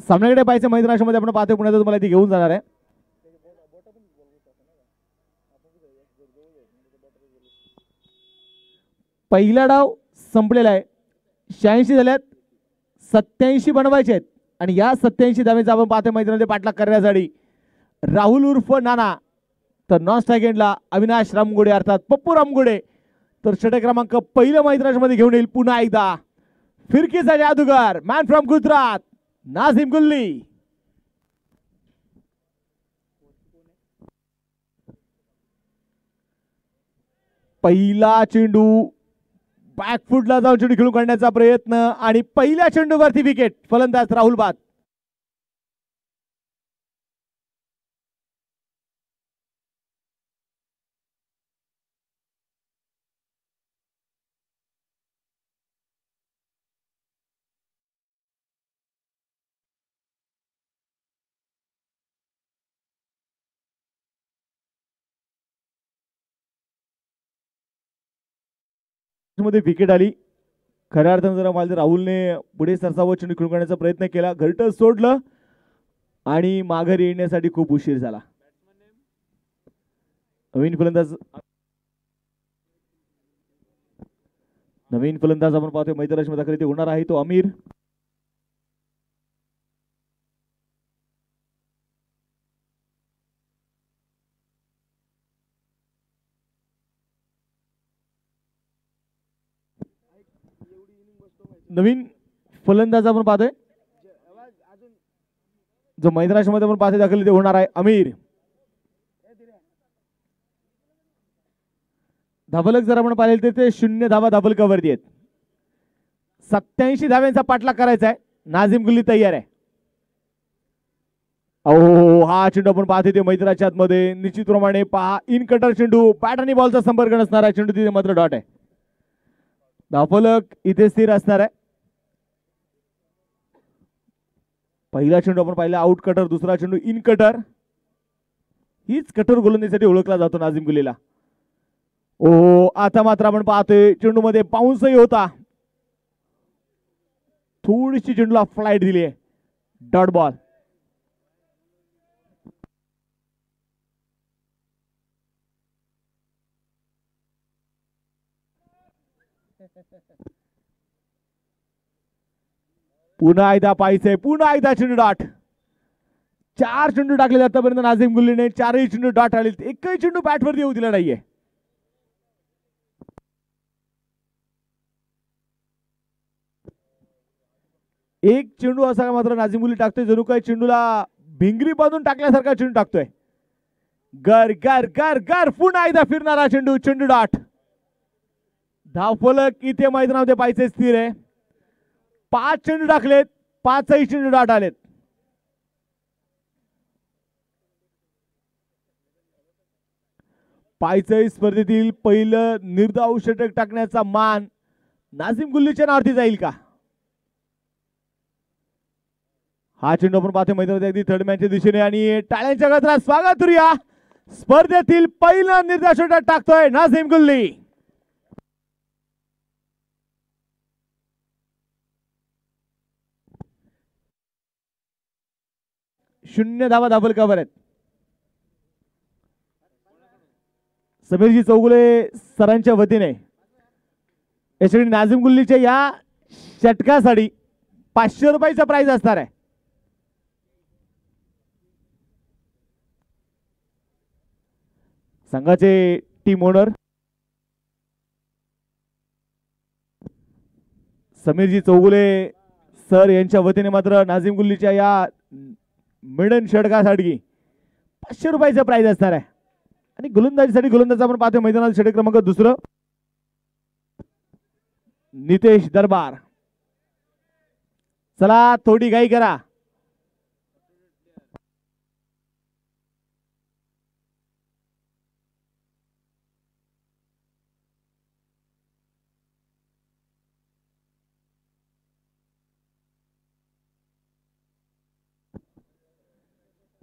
सामन्याकडे पाहायचं मैदानामध्ये आपण पाहतोय पुण्यात तुम्हाला ती घेऊन जाणार आहे. पहिला डाव संपलेला आहे. 86 झाल्यात, 87 बनवायचे आहेत आणि या 87 धावेचा आपण पाहतोय मैदानामध्ये पाठलाग करण्यासाठी राहुल उर्फ नाना, तर नॉन स्ट्राईक एंडला अविनाश रामगुडे अर्थात पप्पू रामगुडे. तर षटक क्रमांक पहिल्या मैदानामध्ये घेऊन येईल पुन्हा एकदा फिरकीचा जादूगार मॅन फ्रॉम गुजरात नाझिम गुल्ली. पहिला चेंडू बॅकफुटला जाऊन चेंडू खेळून काढण्याचा प्रयत्न आणि पहिल्या चेंडूवरती विकेट. फलंदाज राहुल बाद. मध्ये विकेट आली. खऱ्या अर्थानं जर पाहिलं राहुलने पुढे सरसावत चेंडू खेळून काढण्याचा प्रयत्न केला, घरटं सोडलं आणि माघारी येण्यासाठी खूप उशीर झाला. नवीन फलंदाज आपण पाहतोय मैदानाच्या दाखल इथे होणार आहे तो अमीर. नवीन फलंदाज आपण पाहतोय जो मैदानाच्या मध्ये आपण पाहतोय दाखल इथे होणार आहे अमीर. धावलक जर आपण पाहिले तर ते 0 धावा धावलकावरती आहेत. 87 धाव्यांचा पाठलाग करायचा आहे. नाझिम गुल्ली तयार आहे. अहो हा चेंडू आपण पाहतोय ते मैदानाच्या आतमध्ये निश्चितप्रमाणे पहा इन कटर चेंडू, बॅट आणि बॉलचा संपर्क नसणार आहे. चेंडू तिथे मात्र डॉट आहे. धावलक इथे स्थिर असणार आहे. पहिला चेंडू आपण पाहिला आउट कटर, दुसरा चेंडू इन कटर. हीच कटर गोलंदाजीसाठी ओळखला जातो नाझिम गुल्लीला. ओ आता मात्र आपण पाहतोय चेंडू मध्ये बाउन्सही होता. थोडीशी चेंडूला फ्लाइट दिली आहे. Dot ball. पुन्हा एकदा पाहिजे, पुन्हा एकदा चेंडू डॉट. 4 चेंडू टाकले आतापर्यंत नाझिम गुल्लीने. 4ही चेंडू डॉट आले. एकही चेंडू बॅटवरती येऊ दिला नाहीये. एक चेंडू असा मात्र नाझिम गुल्ली टाकतोय जणू काही चेंडूला भिंगरी बांधून टाकल्यासारखा चेंडू टाकतोय. गर गर गर गर पुन्हा एकदा फिरणारा चेंडू, चेंडू डॉट. धावफलक इथे मैदानामध्ये पाहिजे स्थिर आहे. 5 चेंडू टाकलेत, 5ही चेंडू डॉट आलेत. पायचंही स्पर्धेतील पहिलं निर्धाव षटक टाकण्याचा मान नाझिम गुल्लीच्या नावावरती जाईल का? हा चेंडू आपण पाहतोय मैदानात अगदी थर्ड मॅनच्या दिशेने आणि टाळ्यांच्या गजरात स्वागत करूया. स्पर्धेतील पहिला निर्धाव षटक टाकतोय नाझिम गुल्ली. शून्य धावा धाबलकावर आहेत. समीरजी चौगुले सरांच्या वतीने यासाठी नाझिम गुल्लीच्या या षटकासाठी 500 रुपयाचा प्राइज असणार आहे. संघाचे टीम ओनर समीरजी चौगुले सर यांच्या वतीने मात्र नाझिम गुल्लीच्या या मिडन षटकासाठी 500 रुपयाचा प्राइज असणार आहे. आणि गोलंदाजीसाठी गोलंदाज आपण पाहतोय मैदानात षटक क्रमांक 2 नितेश दरबार. चला थोडी घाई करा.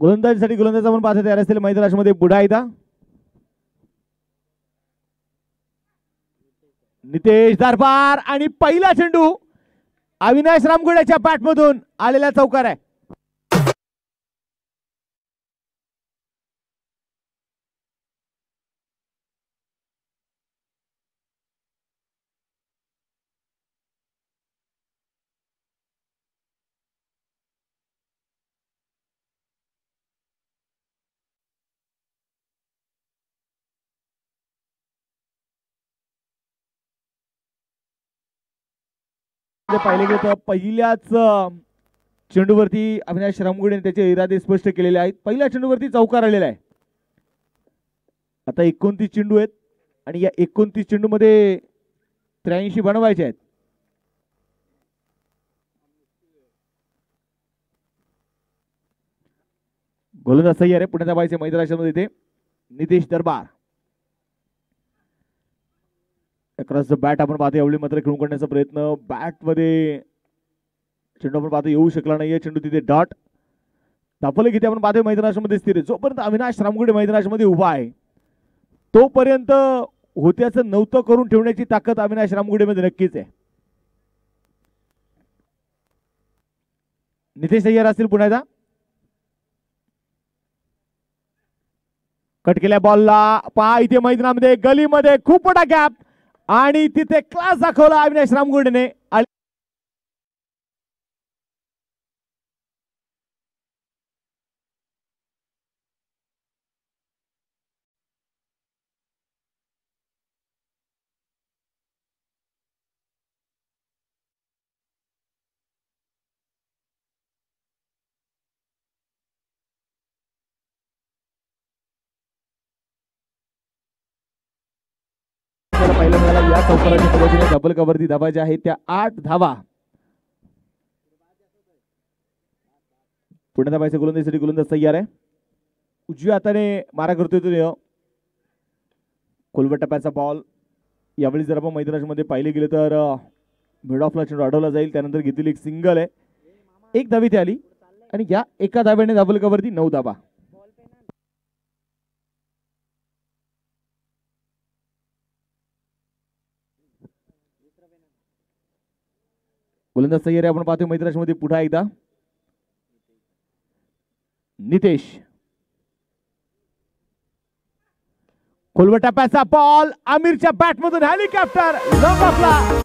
गोलंदाजीसाठी गोलंदाज आपण पाहतोय तयार असलेल्या मैदानामध्ये बुडायदा नितेश दरबार आणि पहिला चेंडू अविनाश रामगुड्याच्या बॅटमधून आलेला चौकार आहे. पाहिले गेले तर पहिल्याच चेंडूवरती अविनाश रामगुडे त्याचे इरादे स्पष्ट केलेले आहेत. पहिल्या चेंडूवरती चौकार आलेला आहे. आता 29 चेंडू आहेत आणि या 29 चेंडू मध्ये 83 बनवायचे आहेत. गोलंदाज सय्यर आहे पुण्याच्या बाईचे मैदानामध्ये इथे नितेश दरबार. अक्रॉस द बॅट आपण पाहतो यावेळी मात्र खेळून काढण्याचा प्रयत्न बॅट मध्ये चेंडू आपण पाहतो येऊ शकला नाहीये. चेंडू तिथे डॉट दापले किती आपण पाहतो मैदानामध्ये स्थिर आहे. जोपर्यंत अविनाश रामगुडे मैदानामध्ये उभा आहे तोपर्यंत होत्याचं नव्हतं करून ठेवण्याची ताकद अविनाश रामगुडे मध्ये नक्कीच आहे. नितेश अय्यर असतील पुण्याचा. कट केल्या बॉलला पहा इथे मैदानामध्ये गलीमध्ये खूप मोठा गॅप आणि तिथे क्लास दाखवला अविनाश रामगुडेने. पहिल्या मिळाला या चौकाराच्या पद्धतीने डबल कव्हरती धावायच्या आहेत त्या 8 धावा. पुण्याच्या बाईचे गोलंदाजीसाठी गोलंदाज तयार आहे. उजव्या हाताने मारा करतोय तो कोलवट टप्प्याचा बॉल. यावेळी जर आपण मैदानामध्ये पाहिले गेले तर मिड ऑफला चेंडू अडवला जाईल. त्यानंतर घेतलेली एक सिंगल आहे. एक धावी ती आली आणि या एका धाव्याने डबल कव्हरती 9 धावा. गोलंदाज सय्यर आपण पाहतोय मैदानामध्ये पुन्हा एकदा नितेश. खोलवट टप्प्याचा बॉल आमिरच्या बॅट मधून हेलिकॉप्टर लॉंग ऑफला.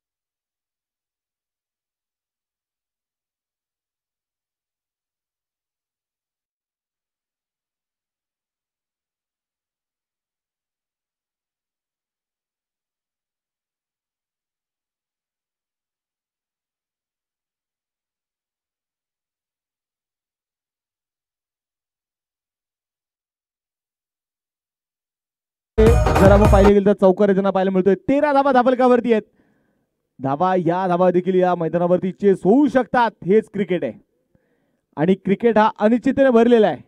जर आपण पाहिले गेलं तर चौकार त्यांना पाहायला मिळतोय. 13 धावा धाबलकावरती आहेत. धावा या धावा देखील या मैदानावरती चेस होऊ शकतात. हेच क्रिकेट आहे आणि क्रिकेट हा अनिश्चिततेने भरलेला आहे.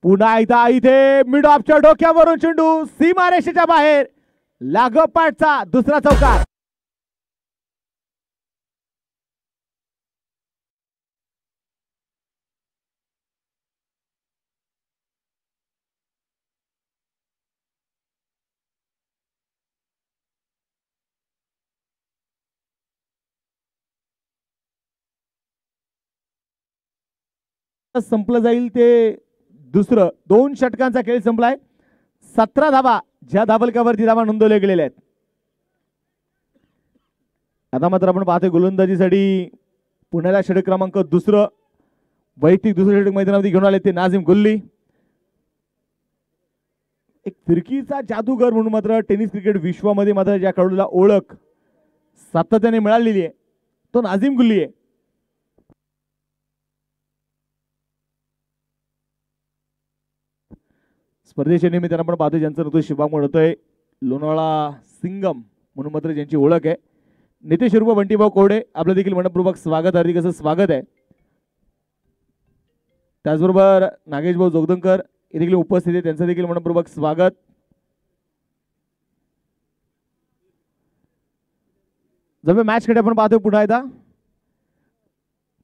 पुन्हा एकदा इथे मिड ऑफच्या डोक्यावरून चेंडू सीमारेषेच्या बाहेर लागोपाठचा दुसरा चौकार. संपलं जाईल ते दुसरं 2 षटकांचा खेळ संपलाय. 17 धावा ज्या धाबलकावरती धावा नोंदवल्या गेलेल्या आहेत. आता मात्र आपण पाहतोय गोलंदाजीसाठी पुण्याला षटक क्रमांक दुसरं वैयक्तिक दुसरं षटक मैदानामध्ये घेऊन आले ते नाझीम गुल्ली. एक फिरकीचा जादूगर म्हणून मात्र टेनिस क्रिकेट विश्वामध्ये मात्र ज्या खेळाडूला ओळख सातत्याने मिळालेली आहे तो नाझीम गुल्ली आहे. स्पर्धेच्या निमित्तानं आपण पाहतोय ज्यांचं ऋतू शुभांग होतोय लोणावळा सिंगम म्हणून मात्र ज्यांची ओळख आहे नितेश उर्फ बंटीभाऊ कोरडे आपलं देखील मनपूर्वक स्वागत हार्दिक असं स्वागत आहे. त्याचबरोबर नागेश भाऊ जोगदंकर हे देखील उपस्थित आहे त्यांचं देखील मनपूर्वक स्वागत. जर मॅच कडे आपण पाहतोय पुन्हा एकदा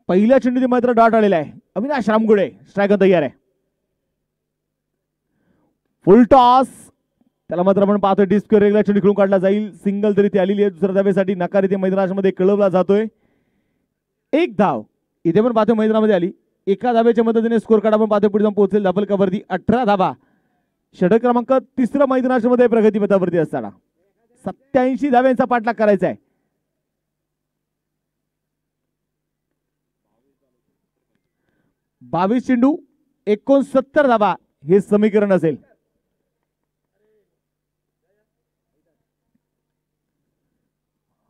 पहिल्या चेंडूने मात्र डॉट आलेला आहे. अविनाश रामगुडे स्ट्रायकर तयार आहे. फुल टॉस त्याला मात्र आपण पाहतोय डिस्क रेगला चेंडू खेळून काढला जाईल. सिंगल तरी ती आलेली आहे. दुसऱ्या धावेसाठी नकार इथे मैदानामध्ये कळवला जातोय. एक धाव इथे पण पाहतोय मैदानामध्ये आली. एका धावेच्या मदतीने स्कोर कार्ड आपण पाहतोय पुढे जाऊन पोहोचेल डबल कव्हरती 18 धावा. षटक क्रमांक तिसरा मैदानामध्ये प्रगतीपथावरती असताना 87 धाव्यांचा पाठलाग करायचा आहे. बावीस चेंडू 69 धावा हे समीकरण असेल.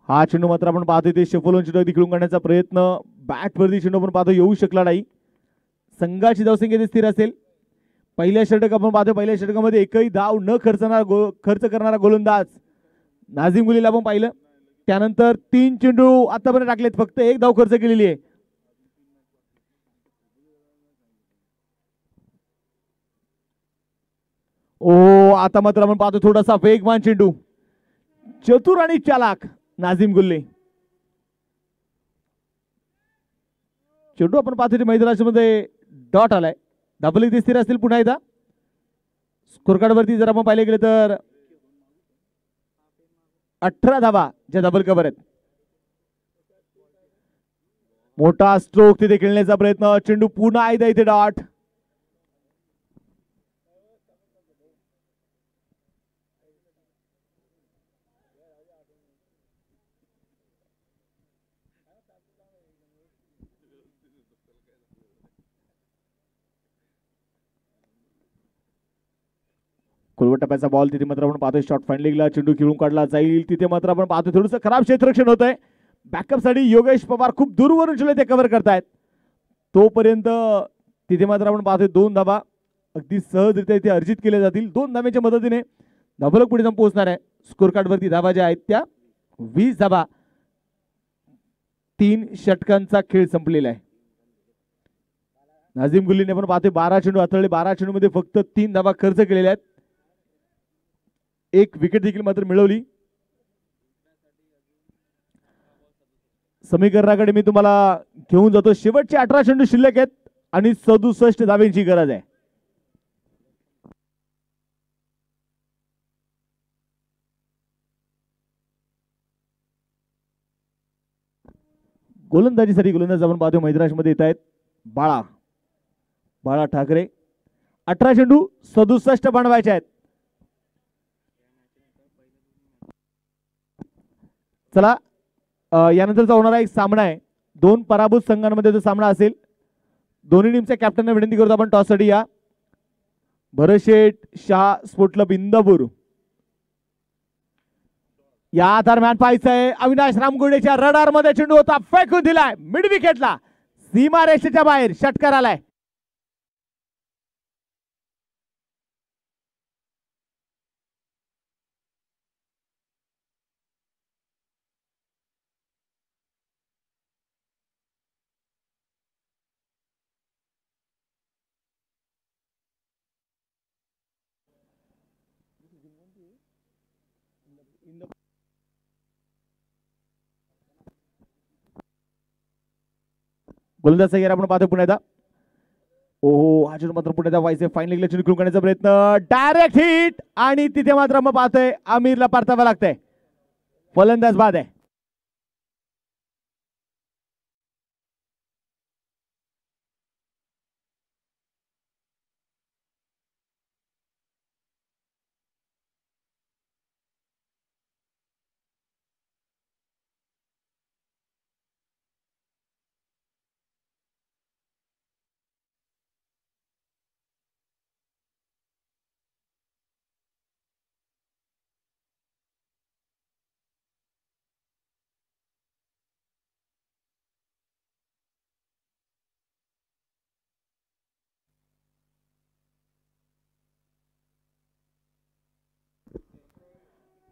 हा चेंडू मात्र आपण पाहतोय ते शफल चेंडू अगदी खेळून काढण्याचा प्रयत्न, बॅटवरती चेंडू आपण पाहतो येऊ शकला नाही. संघाची धावसंख्या स्थिर असेल. पहिल्या षटक आपण पाहतो, पहिल्या षटकामध्ये एकही धाव न खर्च करणारा गोलंदाज नाझीम गुलीला आपण पाहिलं. त्यानंतर 3 चेंडू आतापर्यंत टाकलेत, फक्त 1 धाव खर्च केलेली आहे. ओ आता मात्र आपण पाहतो थोडासा वेगवान चेंडू, चतुर आणि चालाक नाझीम गुल्ले. चेंडू आपण पाहतो मैदानामध्ये डॉट आलाय. धाबले ते स्थिर असतील पुन्हा एकदा. स्कोर कार्ड वरती जर आपण पाहिले गेले तर 18 धावा ज्या डबल कव्हर आहेत. मोठा स्ट्रोक तिथे खेळण्याचा प्रयत्न, चेंडू पुन्हा एकदा इथे डॉट. कुलवट टप्प्याचा बॉल तिथे मात्र आपण पाहतोय शॉर्ट फाइंडिंगला चेंडू खेळून काढला जाईल. तिथे मात्र आपण पाहतोय थोडंसं खराब क्षेत्ररक्षण होत आहे. बॅकअप साठी योगेश पवार खूप दूरवरून चेंडू ते कव्हर करतायत. तोपर्यंत तिथे मात्र आपण पाहतोय 2 धावा अगदी सहजरित्या इथे अर्जित केल्या जातील. 2 धाव्यांच्या मदतीने धावलक पुढे जाऊन पोहोचणार आहे. स्कोर कार्ड वरती धावा ज्या आहेत त्या 20 धावा. 3 षटकांचा खेळ संपलेला आहे. नाझीम गुल्लीने आपण पाहतोय 12 चेंडू हाताळले, 12 चेंडू मध्ये फक्त 3 धावा खर्च केलेल्या आहेत. 1 विकेट देखील मात्र मिळवली. समीकरणाकडे मी तुम्हाला घेऊन जातो. शेवटचे 18 चेंडू शिल्लक आहेत आणि 67 धाव्यांची गरज आहे. गोलंदाजीसाठी गोलंदाज आपण पाहतो मैदानामध्ये येत आहेत बाळा ठाकरे. 18 चेंडू 67 बनवायचे आहेत. चला यानंतरचा होणारा एक सामना आहे. 2 पराभूत संघांमध्ये तो सामना असेल. दोन्ही टीमच्या कॅप्टनना विनंती करतो आपण टॉस साठी या. भरत शेठ शाह स्पोर्ट क्लब इंदापूर या दरम्यान पाहायचंय अविनाश रामगुडेच्या रडार मध्ये चेंडू होता, फेकून दिलाय मिड विकेटला, सीमा रेषेच्या बाहेर षटकार आलाय. गोलंदाज सगळ्या आपण पाहतो पुन्हा एकदा. ओहो हा चेंडू मात्र पुन्हा एकदा व्हायचे फाईन लेगला चेंडू खेळून काढण्याचा प्रयत्न, डायरेक्ट हिट आणि तिथे मात्र मग पाहतोय आमिरला परतावा लागतंय. फलंदाज बाद आहे.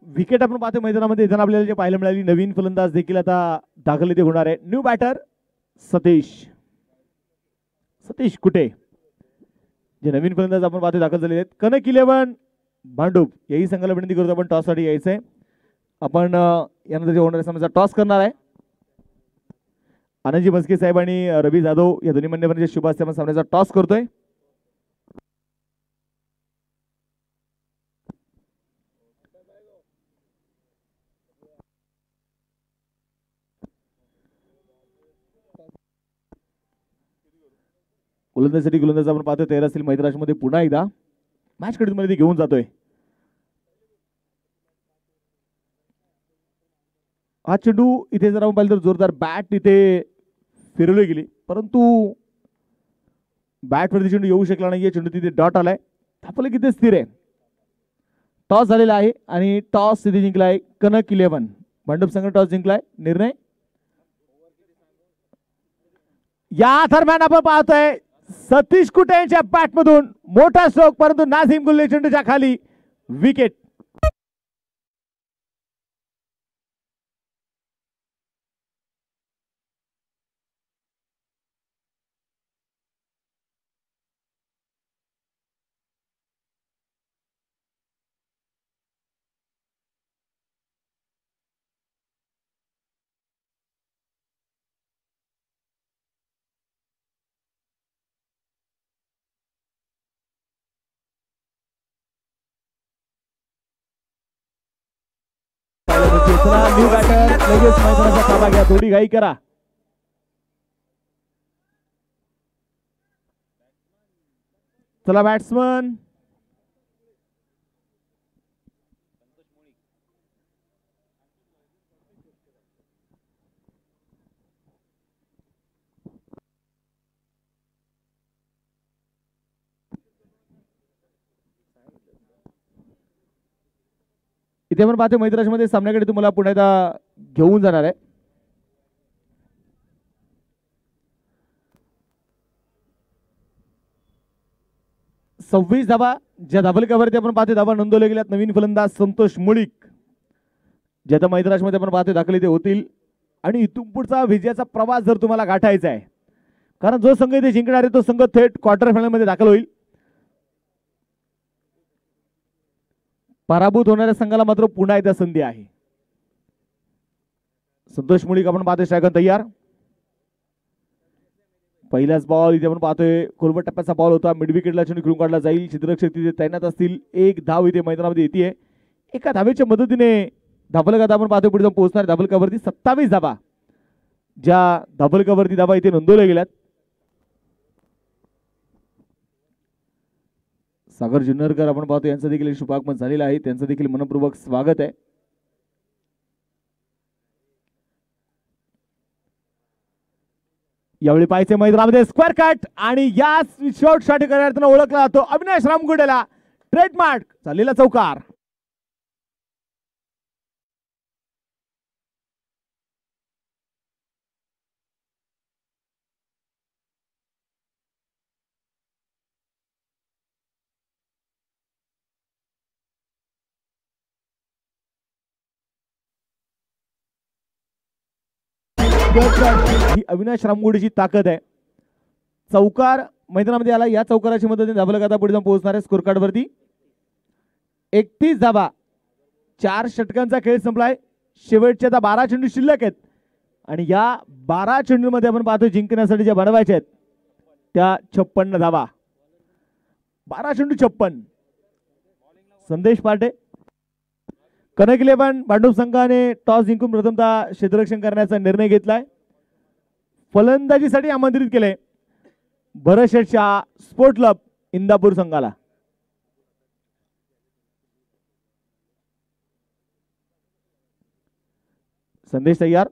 विकेट आपण पाहतो मैदानामध्ये येताना आपल्याला जे पाहायला मिळाली. नवीन फलंदाज देखील आता दाखल इथे होणार आहे. न्यू बॅटर सतीश कुटे जे नवीन फलंदाज आपण पाहतो दाखल झालेले आहेत. कनक 11 भांडूप याही संघाला विनंती करतो आपण टॉस साठी यायचंय. आपण यानंतर जे होणाऱ्या सामन्याचा टॉस करणार आहे. आनंदजी मस्के साहेब आणि रवी जाधव या दोन्ही मान्यवरांच्या शुभ हस्ते आपण सामन्याचा टॉस करतोय. गोलंदाजीसाठी गोलंदाज आपण पाहतोय 13 असतील मैदानामध्ये पुन्हा एकदा मॅच कडे मध्ये घेऊन जातोय. हा चेंडू इथे जर आपण पाहिलं तर जोरदार बॅट इथे फिरवली गेली, परंतु बॅट वरती चेंडू येऊ शकला नाहीये. चेंडू तिथे डॉट आलाय. आपलं किती स्थिर आहे. टॉस झालेला आहे आणि टॉस तिथे जिंकलाय कनक 11 भांडूप संघ टॉस जिंकलाय. निर्णय या दरम्यान आपण पाहतोय सतीश कुटे यांच्या बॅट मधून मोठा स्ट्रोक, परंतु नाझीम गुल्ले चेंडूच्या खाली विकेट. न्यू बॅटर लगेच मैदानाचा ताबा घ्या, थोडी घाई करा. चला बॅट्समन इथे आपण पाहतो मैदानामध्ये सामन्याकडे तुम्हाला पुन्हा एकदा घेऊन जाणार आहे. सव्वीस धाबा ज्या धाबल कव्हरती आपण पाहतो धाबा नोंदवल्या गेल्यात. नवीन फलंदाज संतोष मुळीक ज्या त्या मैदानामध्ये आपण पाहतो दाखल इथे होतील. आणि इथून पुढचा विजयाचा प्रवास जर तुम्हाला गाठायचा आहे, कारण जो संघ इथे जिंकणार आहे तो संघ थेट क्वार्टर फायनल मध्ये दाखल होईल. पराभूत होणाऱ्या संघाला मात्र पुन्हा एकदा संधी आहे. संतोष मुळीक आपण पाहतोय स्ट्रायकर तयार. पहिलाच बॉल इथे आपण पाहतोय कोलबट टप्प्याचा बॉल होता. मिड विकेटला चेंडू खेळून काढला जाईल. क्षेत्ररक्षक तिथे तैनात असतील. एक धाव इथे मैदानामध्ये येते. एका धावेच्या मदतीने धाबलगात आपण पाहतोय पुढे जाऊन पोहोचणार. धाबलकावरती 27 धाबा ज्या धाबलकावरती धाबा इथे नोंदवल्या गेल्यात. सागर जुन्नरकर आपण पाहतो यांचं देखील शुभागमन झालेलं आहे. त्यांचं देखील मनपूर्वक स्वागत आहे. यावेळी पाहिजे मैदानामध्ये स्क्वेअर कट आणि या शॉर्ट साठी करण्यात ओळखला जातो अविनाश रामगुडेला. ट्रेडमार्क चाललेला चौकार. ही अविनाश रामगुडेची ताकद आहे. चौकार मैदानामध्ये आला. या चौकाराची मदतीने धाबलगाता पुढे जाऊन पोहोचणार आहे. स्कोर कार्ड वरती 31 धाबा. 4 षटकांचा खेळ संपलाय. शेवटच्या 12 चेंडू शिल्लक आहेत आणि या 12 चेंडूमध्ये आपण पाहतो जिंकण्यासाठी ज्या बनवायच्या आहेत त्या 56 धाबा. 12 चेंडू 56. संदेश पाटे कनक 11 भांडूप संघाने टॉस जिंकून प्रथमतः क्षेत्ररक्षण करण्याचा निर्णय घेतलाय. फलंदाजीसाठी आमंत्रित केले भरत शेठ शाह स्पोर्ट क्लब इंदापूर संघाला. संदेश तयार.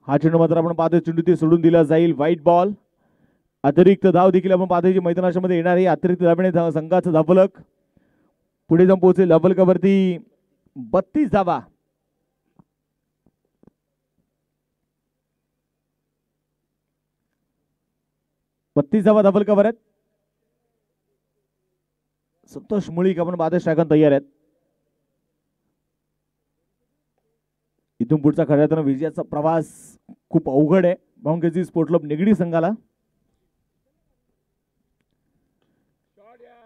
हा चेंडू मात्र आपण पाहतो चेंडू ते सोडून दिला जाईल. White ball. अतिरिक्त धाव देखील आपण पाहतो जी मैदानाच्या मध्ये येणार आहे. अतिरिक्त धावेने संघाचं धावफलक पुढे जाऊन पोहोचेल. धावफलकावरती 32 धावा. धावफलकावर आहेत. संतोष मुळीक आपण पाहतो स्ट्रायकर तयार आहेत. इथून पुढचा खऱ्या विजयाचा प्रवास खूप अवघड आहे भाऊंकेजी स्पोर्ट क्लब निगडी संघाला.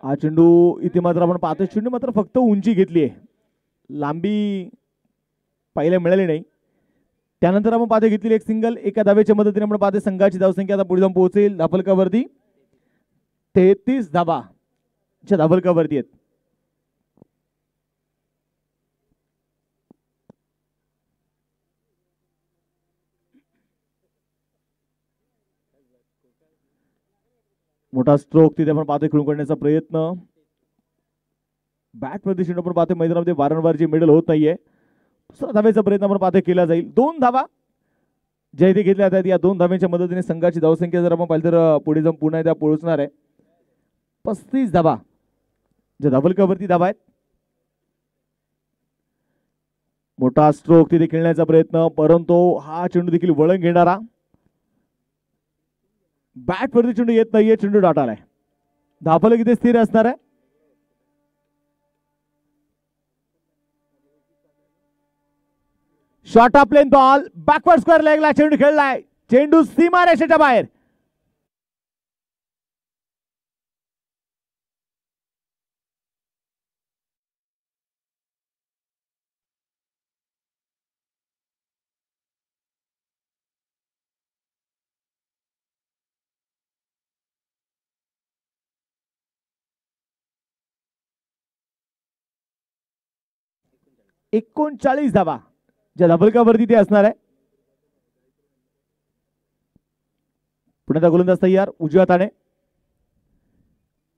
हा चेंडू इथे मात्र आपण पाहतो चेंडू मात्र फक्त उंची घेतली आहे. लांबी पाहायला मिळाली नाही. त्यानंतर आपण पाहतो घेतलेली एक सिंगल. एका धावेच्या मदतीने आपण पाहतो संघाची धावसंख्या आता पुढे जाऊन पोहोचेल. धावफलकावरती 33 धाबा च्या धावफलकावरती आहेत. मोठा स्ट्रोक तिथे आपण पाहतो खेळून काढण्याचा प्रयत्न. बॅट प्रदर्शन आपण पाहतो मैदानामध्ये वारंवार जी मेडल होत नाहीये. दुसरा धावेचा प्रयत्न आपण पाहतो केला जाईल. 2 धावा ज्या इथे घेतल्या जातात या 2 धाव्यांच्या मदतीने संघाची धावसंख्या जर आपण पाहिलं तर पुढे जाऊन पुन्हा एकदा पोहोचणार आहे. 35 धावा ज्या धावफलकावरती धावा आहेत. मोठा स्ट्रोक तिथे खेळण्याचा प्रयत्न, परंतु हा चेंडू देखील वळण घेणारा, बॅट वरती चेंडू येत नाहीये, चेंडू डॉट आलाय. धावफलक इथे स्थिर असणार आहे. Short of plain ball, backward square लेगला चेंडू खेळलाय, चेंडू सीमारेषेच्या बाहेर. एकोणचाळीस धावा ज्या धबलकावरती ते असणार आहे. पुण्याचा गोलंदाज तयार, उजव्या हाताने.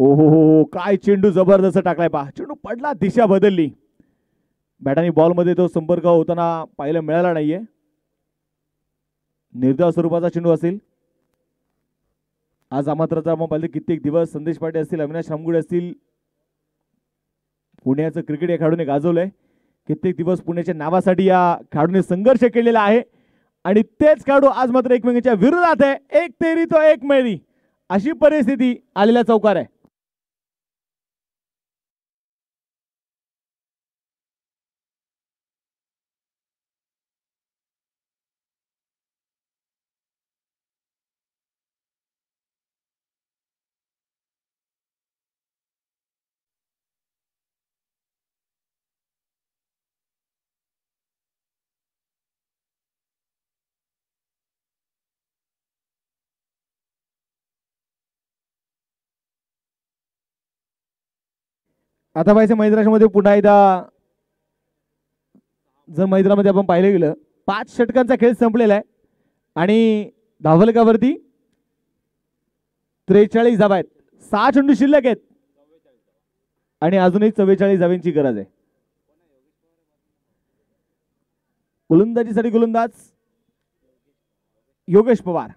ओहो हो, काय चेंडू जबरदस्त टाकलाय पहा. चेंडू पडला, दिशा बदलली. बॅट आणि बॉल मध्ये तो संपर्क होताना पाहायला मिळाला नाहीये. निर्धाव स्वरूपाचा चेंडू असेल. आज आमात्राचा आपण पाहिलं कित्येक दिवस संदेश पाटील असतील, अविनाश रामगुडे असतील, पुण्याचं क्रिकेट या खेळाडूने गाजवलंय. कित्येक दिवस पुण्याच्या नावासाठी या खेळाडूने संघर्ष केलेला आहे आणि तेच खेळाडू आज मात्र एकमेकांच्या विरोधात आहे. एक तेरी तो एक मेरी अशी परिस्थिती आलेला चौकार आहे. आता पाहिजे मैदानामध्ये पुन्हा एकदा, जर मैदानामध्ये आपण पाहिलं गेलं 5 षटकांचा खेळ संपलेला आहे आणि धावफलकावरती 43 धावा आहेत. 6 चेंडू शिल्लक आहेत आणि अजूनही 44 धाव्यांची गरज आहे. गोलंदाजीसाठी गोलंदाज योगेश पवार.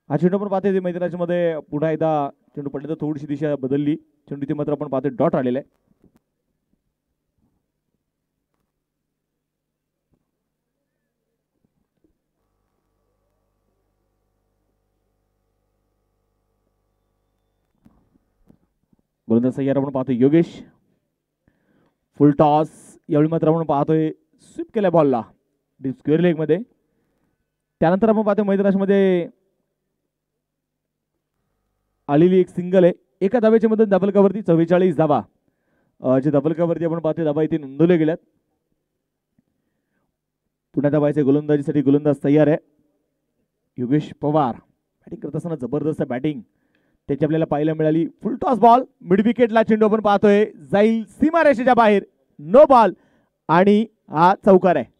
हा चेंडू आपण पाहतोय मैदानाच्या मध्ये पुन्हा एकदा चेंडू पडले तर थोडीशी दिशा बदलली. चेंडू इथे मात्र आपण पाहतोय डॉट आलेला आहे. गोलंदाज तयार आपण पाहतोय योगेश. फुल टॉस यावेळी मात्र आपण पाहतोय स्वीप केल्या बॉलला डीप स्क्वेअर लेग मध्ये. त्यानंतर आपण पाहतोय मैदानामध्ये आलेली एक सिंगल आहे. एका धावेच्या मध्ये धबलकावरती 44 धावा, जे धबलकावरती आपण पाहतोय धावा इथे नोंदवल्या गेल्यात. पुण्यात धावायचे गोलंदाजीसाठी गोलंदाज तयार आहे योगेश पवार. बॅटिंग करत असताना जबरदस्त बॅटिंग त्याची आपल्याला पाहायला मिळाली. फुल टॉस बॉल, मिड विकेटला चेंडू आपण पाहतोय जाईल सीमारेषेच्या बाहेर, नो बॉल आणि हा चौकार आहे.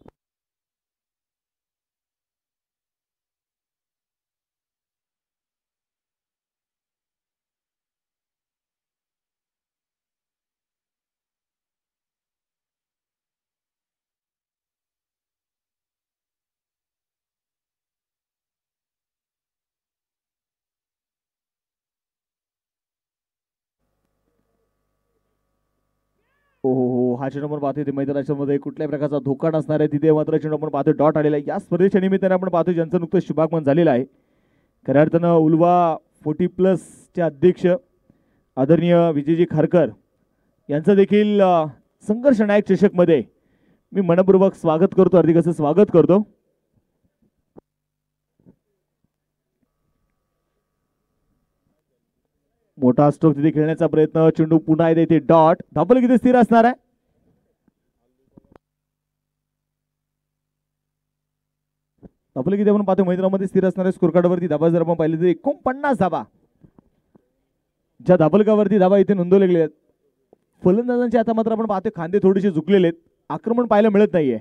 हो हो हो, हा चेंडू आपण पाहतोय मैदानाच्या मध्ये कुठल्याही प्रकारचा धोका नसणार आहे. तिथे मात्र चेंडू आपण पाहतोय डॉट आलेला आहे. या स्पर्धेच्या निमित्ताने आपण पाहतोय ज्यांचं नुकतं शुभागमन झालेलं आहे. खऱ्या अर्थानं उल्वा 40+ चे अध्यक्ष आदरणीय विजयजी खारकर यांचं देखील संघर्ष नायक चषक मध्ये मी मनपूर्वक स्वागत करतो, हार्दिक असं स्वागत करतो. मोठा स्ट्रोक तिथे खेळण्याचा प्रयत्न, चेंडू पुन्हा एकदा इथे डॉट. धावफलक इथे स्थिर असणार आहे. धावफलक इथे आपण पाहतो मैदानामध्ये स्थिर असणार आहे. स्कोर कार्डवरती धावा जर आपण पाहिले तर 49 धावा. ज्या धाबलकावरती धाबा इथे नोंदवले गेले आहेत. फलंदाजांचे आता मात्र आपण पाहतोय खांदे थोडेसे झुकलेले आहेत, आक्रमण पाहायला मिळत नाहीये.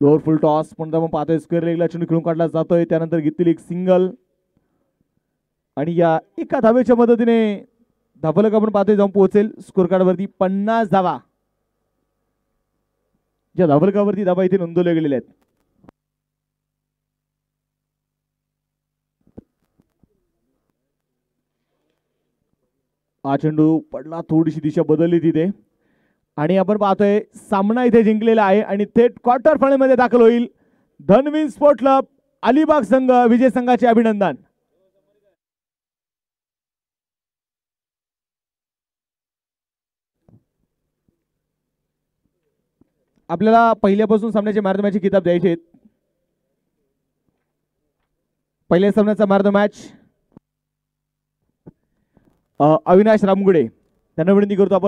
लोअर फुल टॉस पण आपण पाहतोय स्क्वेअर लेगला चेंडू खेळून काढला जातोय. त्यानंतर घेतलेली एक सिंगल आणि या एका धावेच्या मदतीने धाबलक आपण पाहतोय जाऊन पोहोचेल स्कोर कार्ड वरती 50 धावा. ज्या धाबलकावरती धाबा इथे नोंदवले गेलेले आहेत. हा चेंडू पडला, थोडीशी दिशा बदलली तिथे आणि आपण पाहतोय सामना इथे जिंकलेला आहे आणि थेट क्वार्टर फायनल मध्ये दाखल होईल. धनवीन स्पोर्ट क्लब अलिबाग संघ विजय संघाचे अभिनंदन. आपल्याला पहिल्यापासून सामन्याचे मॅन ऑफ द मॅच किताब द्यायचे आहेत. पहिल्या सामन्याचा man of the match Avinash Ramgude त्यांना विनंती करतो आपण